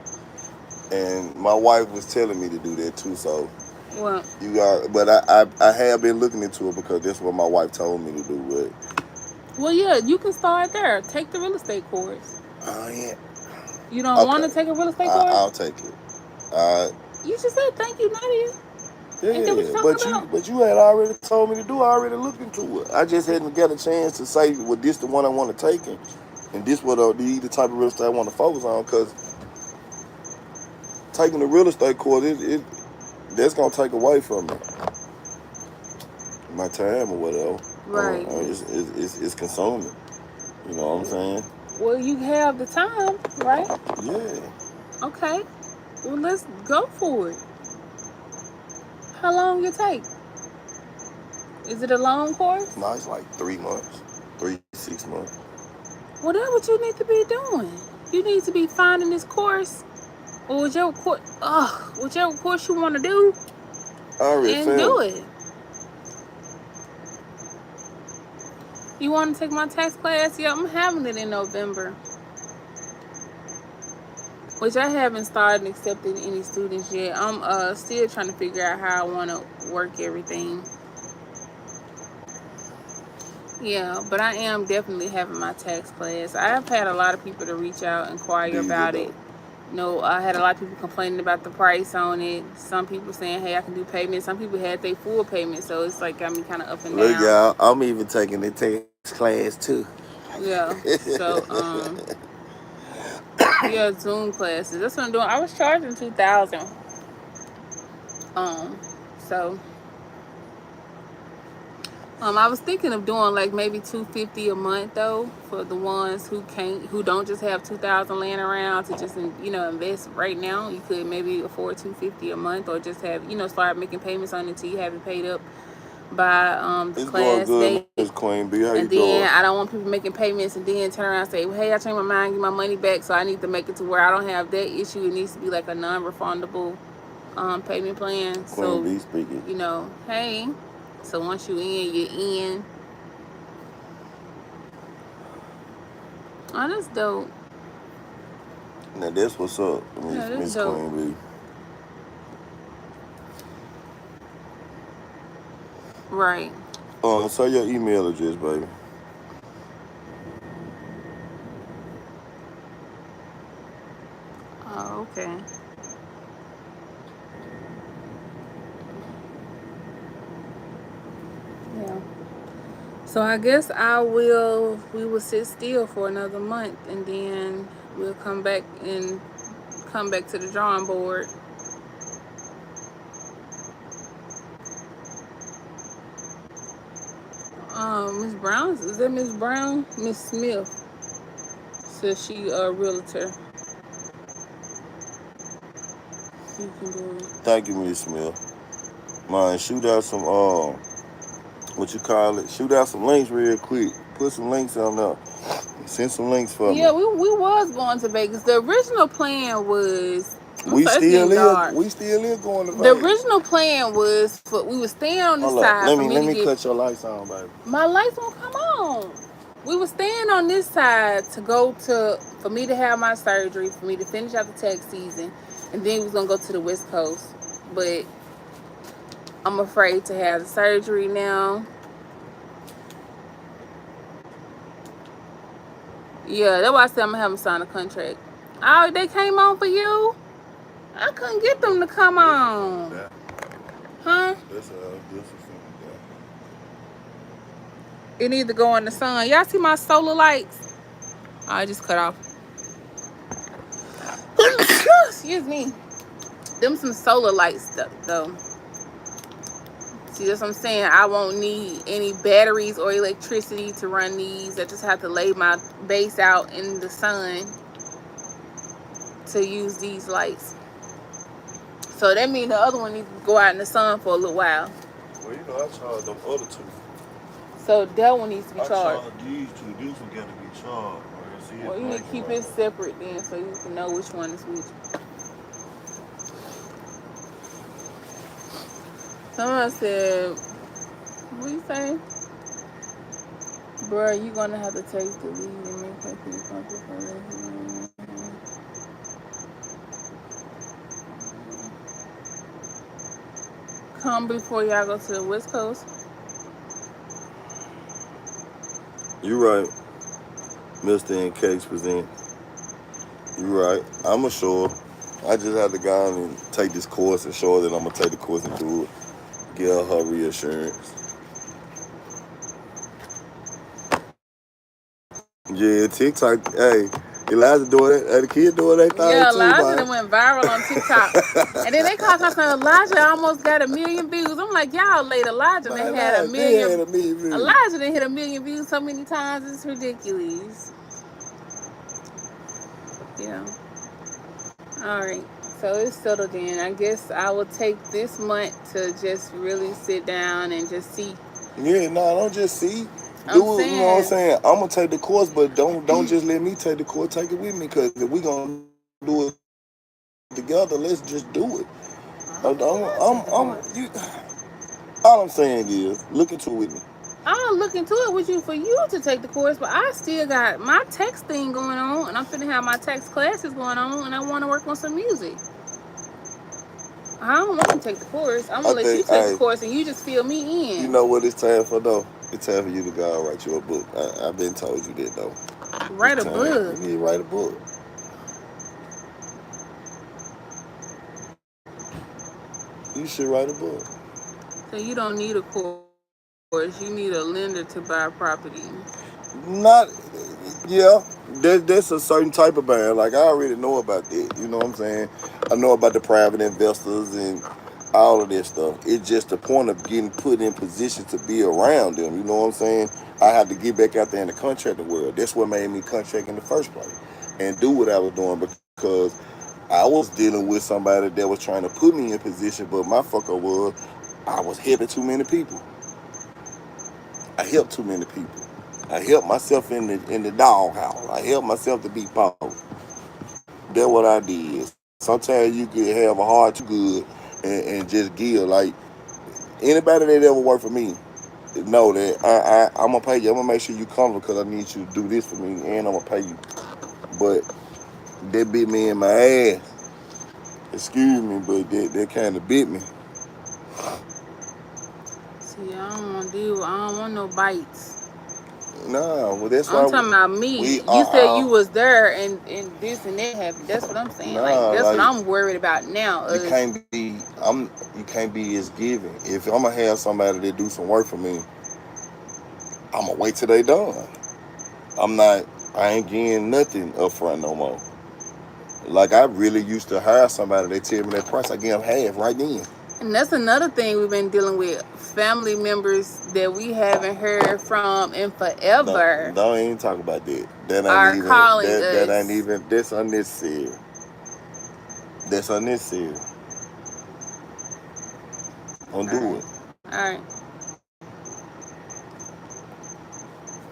And my wife was telling me to do that too. So Well, you got, but I have been looking into it because that's what my wife told me to do. yeah, you can start there. Take the real estate course. Yeah. You don't want to Okay, take a real estate course? I'll take it. Uh, You just said thank you, Nadia. Ain't that what yeah, you're talking about? but you had already told me to do. I already looked into it. I just hadn't got a chance to say, well, this the one I want to take, and this what the type of real estate I want to focus on. Because taking the real estate course, that's gonna take away from me my time or whatever. Right. It's consuming. You know what I'm saying? Well, you have the time, right? Yeah. Okay. Well, let's go for it. How long you take? Is it a long course? No, it's like 3 months, 3 6 months. Well, that's what you need to be doing. You need to be finding this course or whichever course you want to do I already and found do it. it. You want to take my tax class? Yeah, I'm having it in November, which I haven't started accepting any students yet. I'm still trying to figure out how I want to work everything. Yeah, but I am definitely having my tax class. I've had a lot of people to reach out, inquire Diesel about it. though. No, I had a lot of people complaining about the price on it. Some people saying, hey, I can do payments. Some people had their full payment, so it's like got me kind of up and Look, down. y'all, I'm even taking the tax class too. Yeah, so yeah, Zoom classes. That's what I'm doing. I was charging 2,000. So I was thinking of doing like maybe 250 a month though for the ones who don't just have 2,000 laying around to just invest right now. You could maybe afford 250 a month, or just have start making payments on it until you have it paid up by the It's going class good, date. Miss Queen B. How And you then doing? I don't want people making payments and then turn around and say, well, hey, I changed my mind, give my money back. So I need to make it to where I don't have that issue. It needs to be like a non-refundable payment plan. Queen So B speaking. hey, so once you in, you're in. Oh, that's dope. Now that's what's up, Yeah, that's Miss dope. Queen B. Right. Say your email address, baby. Oh, okay. Yeah. So I guess we will sit still for another month, and then we'll come back to the drawing board. Miss Brown, is that Miss Brown? Miss Smith says she a realtor. You can do it. Thank you, Miss Smith. Man, shoot out some what you call it? Shoot out some links real quick. Put some links on there. Send some links for me. Yeah, we was going to Vegas. The original plan was. I'm We sorry, it's still getting live. dark. We still live going to The Vegas. original plan was for we were staying on this Hold up. side for me Let to me get cut your lights on, baby. my lights won't come on. We were staying on this side to go to for me to have my surgery, for me to finish out the tax season, and then we was gonna go to the West Coast. But I'm afraid to have the surgery now. Yeah, that's why I said I'm gonna have them sign a contract. Oh, they came on for you? I couldn't get them to come This is from on. that. Huh? This is from It need to go in the sun. Y'all see my solar lights? Oh, I just cut off. Excuse me. Them some solar lights stuff though. See, that's what I'm saying. I won't need any batteries or electricity to run these. I just have to lay my base out in the sun to use these lights. So that means the other one needs to go out in the sun for a little while. Well, you know, I charge them other two. So that one needs to be I charged. charge these two. These one gotta be charged. I can see it Well, you need to blinking keep right it separate then so you can know which one is which. Someone said, what you say? Bruh, you gonna have to take the lead and make her feel comfortable. Come before y'all go to the West Coast. You right, Mister and Cakes present. You right. I'm sure. I just had to go on and take this course and show her that I'm gonna take the course and do it. Give her reassurance. Yeah, TikTok. Hey, Elijah doing it. The kid doing that thing Yeah, too, Elijah man. that went viral on TikTok. And then they called something Elijah almost got 1 million views. I'm like, y'all late Elijah Man, done had a Elijah, they had million. a million views. Elijah done hit 1 million views so many times, it's ridiculous. Yeah. All right. So it's settled in. I guess I will take this month to just really sit down and just see. Yeah, no, don't just see. I'm Do it, you know what I'm saying, saying? I'm gonna take the course, but don't just let me take the course. Take it with me, cause if we gonna do it together, let's just do it. I don't even want to take the course. All I'm saying is, look into it with me. I'll look into it with you for you to take the course, but I still got my text thing going on, and I'm finna have my text classes going on, and I want to work on some music. I don't want to take the course. I'm I gonna let you think, take the hey, course, and you just fill me you in. know what it's time for though? It's time for you to go and write you a book. I've been told you that though. Write It's a time. book. You need to write a book. You should write a book. So you don't need a course. You need a lender to buy property. Not, yeah. That's a certain type of band. Like I already know about that. You know what I'm saying? I know about the private investors and all of that stuff. It's just the point of getting put in position to be around them. You know what I'm saying? I had to get back out there in the contracting world. That's what made me contract in the first place and do what I was doing because I was dealing with somebody that was trying to put me in position, but my fucker was I was helping too many people. I helped too many people. I helped myself in the doghouse. I helped myself to be boss. That's what I did. Sometimes you could have a heart too good and just give. Like anybody that ever worked for me know that I'm gonna pay you. I'm gonna make sure you come because I need you to do this for me, and I'm gonna pay you. But that bit me in my ass. Excuse me, but that kind of bit me. See, I don't want to do. I don't want no bites. Nah, well that's I'm why talking about me. we You are said you all. was there and this and that happened. That's what I'm saying. Like Nah, that's what like I'm worried about now. you Is can't be. You can't be as giving. If I'm gonna have somebody that do some work for me, I'm gonna wait till they done. I'm not. I ain't getting nothing up front no more. Like I really used to hire somebody. They tell me that price. I give them half right then. And that's another thing we've been dealing with. Family members that we haven't heard from in forever Don't even talk about that. That ain't are even. calling That ain't us. even. That's unnecessary. That's unnecessary. Don't All do right. it. All right.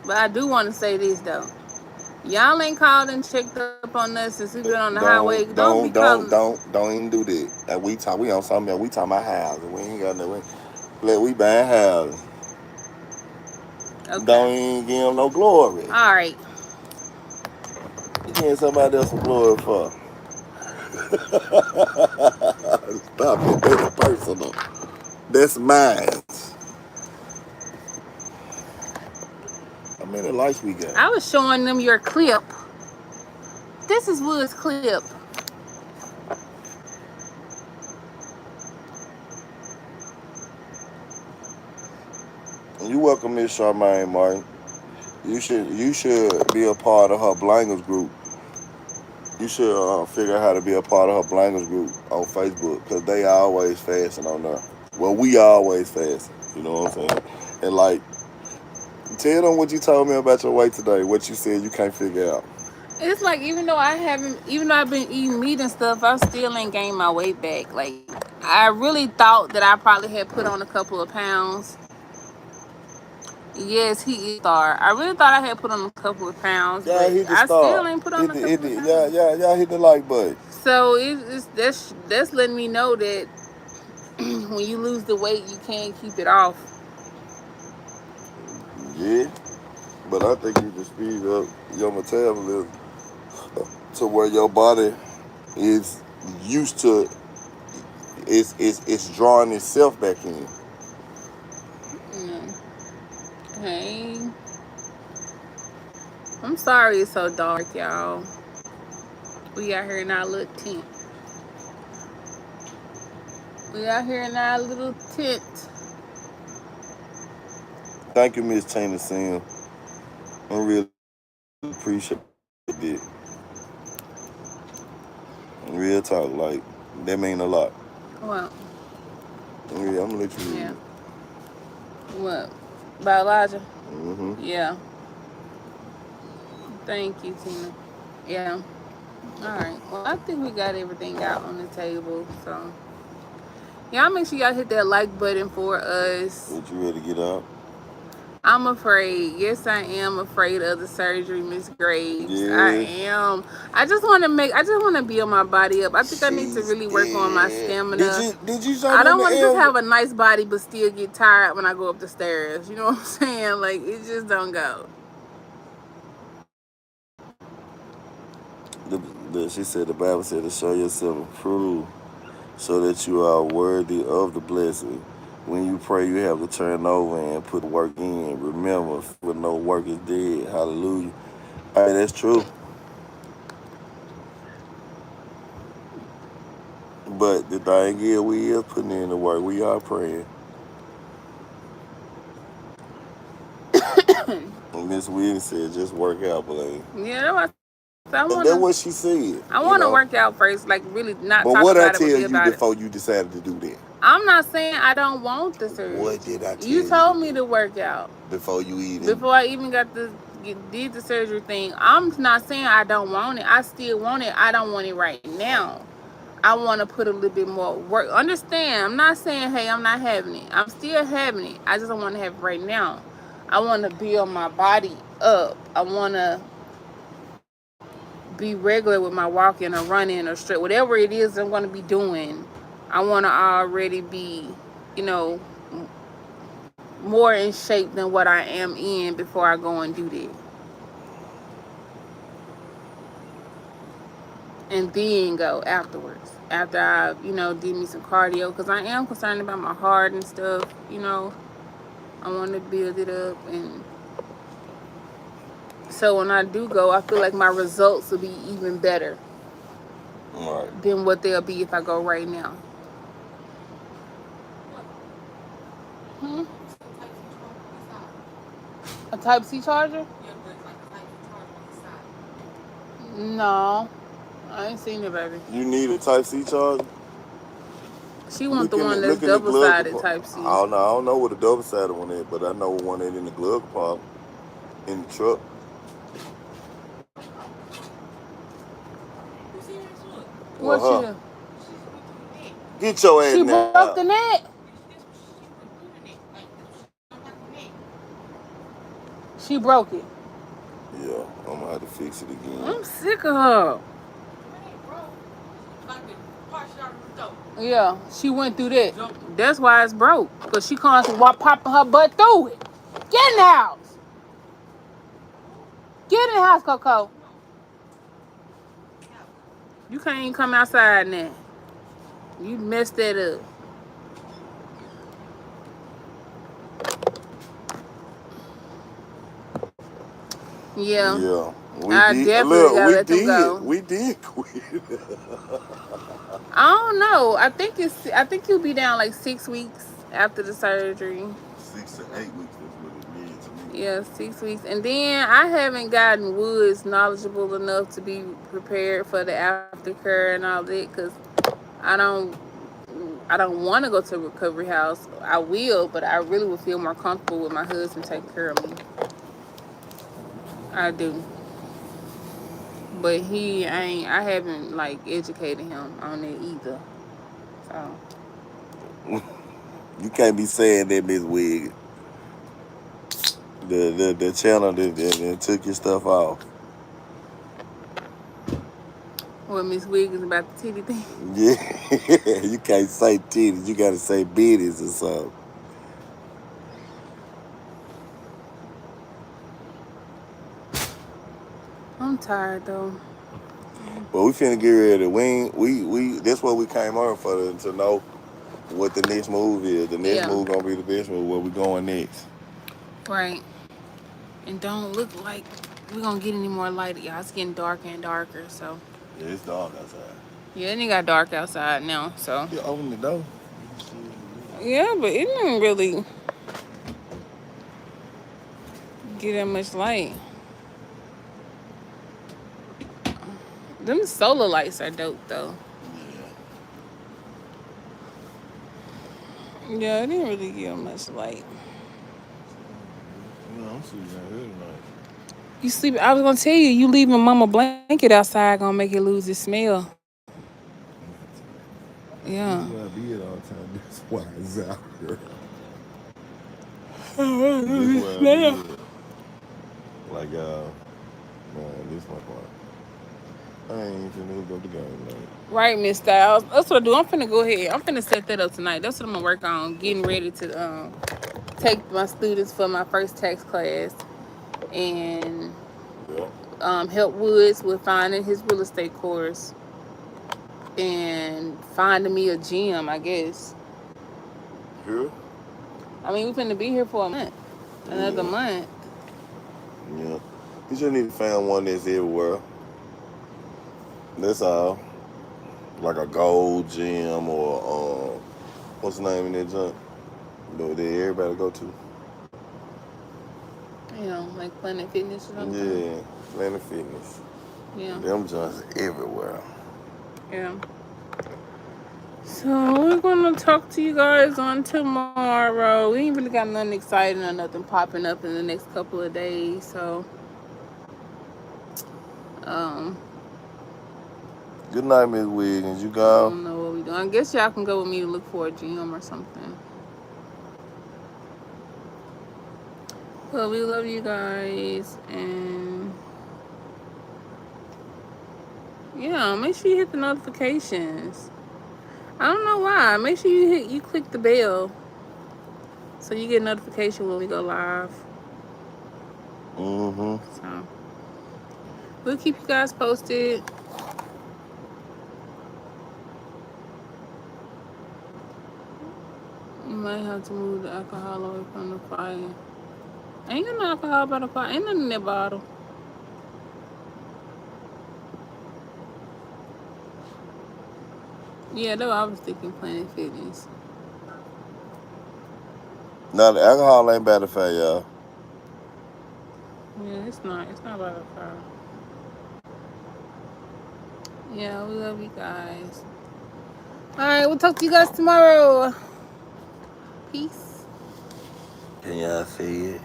But I do want to say this though. Y'all ain't called and checked up on us since we've been on the highway. Don't be calling. Don't even do that. We talk. We on something else. We talking about houses. We ain't got no. Like we buying houses. Okay. Don't even give them no glory. All right. You giving somebody else some glory for? Stop it. That's personal. That's mine. How many likes we got? I was showing them your clip. This is Wood's clip. You welcome Miss Charmaine Martin. You should be a part of her blangers group. You should figure out how to be a part of her blangers group on Facebook because they always fasting on there. Well, we always fasting. You know what I'm saying? And like, tell them what you told me about your weight today. What you said you can't figure out. It's like even though I've been eating meat and stuff, I still ain't gained my weight back. Like I really thought that I probably had put on a couple of pounds. Yes, he is a star. I really thought I had put on a couple of pounds, Y'all but hit the I still star. ain't put on Hit a the hit couple the of yeah pounds. yeah y'all hit the like button. So that's letting me know that when you lose the weight, you can't keep it off. Yeah, but I think you can speed up your metabolism to where your body is used to it's drawing itself back in. Mm. Hey, I'm sorry it's so dark, y'all. We out here in our little tent. We out here in our little tent. Thank you, Miss Tina Sim. I really appreciate that. Real talk, like that mean a lot. Well, Yeah, I'm gonna let you read yeah. it. What? About Elijah? Mm-hmm. Yeah. Thank you, Tina. Yeah. All right. Well, I think we got everything out on the table. So, y'all make sure y'all hit that like button for us. But you ready to get out? I'm afraid. Yes, I am afraid of the surgery, Miss Graves. I Yeah. am. I just want to build my body up. I think I need to She's really work on my scared. Did stamina. you I sign in don't the want to just area? have a nice body but still get tired when I go up the stairs. You know what I'm saying? Like it just don't go. She said the Bible said to show yourself approved so that you are worthy of the blessing. When you pray, you have to turn over and put the work in. Remember, with no work is dead. Hallelujah. Hey, that's true. But the thing is, we is putting in the work. We are praying. And Miss Williams said, just work out, Blaine. Yeah, that's why And that's what she said, I wanna work out first, like really not But talk what I about it, but tell be you about it. before you decided to do that? I'm not saying I don't want the What surgery. did I tell You you to told me do to work out before you even? before I even did the surgery thing. I'm not saying I don't want it. I still want it. I don't want it right now. I want to put a little bit more work. Understand? I'm not saying hey, I'm not having it. I'm still having it. I just don't want to have it right now. I want to build my body up. I want to be regular with my walking or running or straight, whatever it is I'm going to be doing. I want to already be, you know, more in shape than what I am in before I go and do that. And then go afterwards. After I, did me some cardio, because I am concerned about my heart and stuff. I want to build it up. And so when I do go, I feel like my results will be even better Right. than what they'll be if I go right now. What? Hmm? You said take some trouble. That's all. A Type C charger? Yeah, but it's like a type of charge on his side. No, I ain't seen it, baby. You need a Type C charger. She want the one that's Look in the double glove sided compartment. Type C. I don't know what a double sided one is, but I know one that in the glove compartment in the truck. You see her? Look. What Well, she huh? do? She's went through the neck. Get your ass She broke now. the neck. This what she went through the neck. Like this what she unlocked the neck. She broke it. Yeah, I'm gonna have to fix it again. I'm sick of her. It ain't broke. Like the part she already ripped open. Yeah, she went through that. Jumped. That's why it's broke. Because she constantly popping her butt through it. Get in the house. Get in the house, Coco. Yeah. You can't even come outside now. You messed that up. Yeah, Yeah, we I did. definitely Look, gotta let them go. we did quit. I don't know. I think you'll be down like 6 weeks after the surgery. 6 to 8 weeks is what it means to me. Yeah, 6 weeks. And then I haven't gotten Woods knowledgeable enough to be prepared for the aftercare and all that because I don't I don't want to go to a recovery house. I will, but I really would feel more comfortable with my husband taking care of me. I do. But I haven't like educated him on it either. So You can't be saying that, Miss Wig. The channel that took your stuff off. what Miss Wiggins about the titty thing? Yeah, you can't say titties. You gotta say bitties or something. I'm tired though. But we finna get ready. We that's what we came on for to know what the next move is. The next Yeah, move gonna be the best move. Where we going next? right. And don't look like we're gonna get any more light, y'all. It's getting darker and darker. So Yeah, it's dark outside. yeah, it ain't got dark outside now. So You open the door. yeah, but it didn't really get that much light. Them solar lights are dope though. Yeah. Yeah, it didn't really give much light. No, I'm sleeping out here tonight. You sleep. I was gonna tell you, you leaving Mama blanket outside gonna make it lose its smell. Yeah. This is where I be at all the time. That's why it's out here. This is where I be Smell. at. Like, man, this my part. I ain't even finna hook up the game tonight. Right, Miss Styles. That's what I do. I'm finna go ahead. I'm finna set that up tonight. That's what I'm gonna work on. Getting ready to take my students for my first tax class and Yeah. help Woods with finding his real estate course and finding me a gym, I guess. Here? I mean, we finna be here for a month. Another Yeah. month. Yeah. You just need to find one that's everywhere. That's all. Like a gold gym or what's the name in that junk? That everybody go to. You know, like Planet Fitness or something. Yeah. Planet Fitness. Yeah. Them joints everywhere. Yeah. So we're gonna talk to you guys on tomorrow. We ain't really got nothing exciting or nothing popping up in the next couple of days. So um Good night, Miss Wiggins. You I gone? don't know what we doing. I guess y'all can go with me to look for a gym or something. Well, we love you guys and yeah, make sure you hit the notifications. I don't know why. Make sure you click the bell so you get notification when we go live. Mm-hmm. So we'll keep you guys posted. You might have to move the alcohol away from the fire. Ain't got no alcohol by the fire. Ain't nothing in that bottle. Yeah, though I was thinking Planet Fitness. Now the alcohol ain't bad for y'all. Yeah, it's not. It's not about a car. Yeah, we love you guys. All right, we'll talk to you guys tomorrow. Peace. Can y'all see it?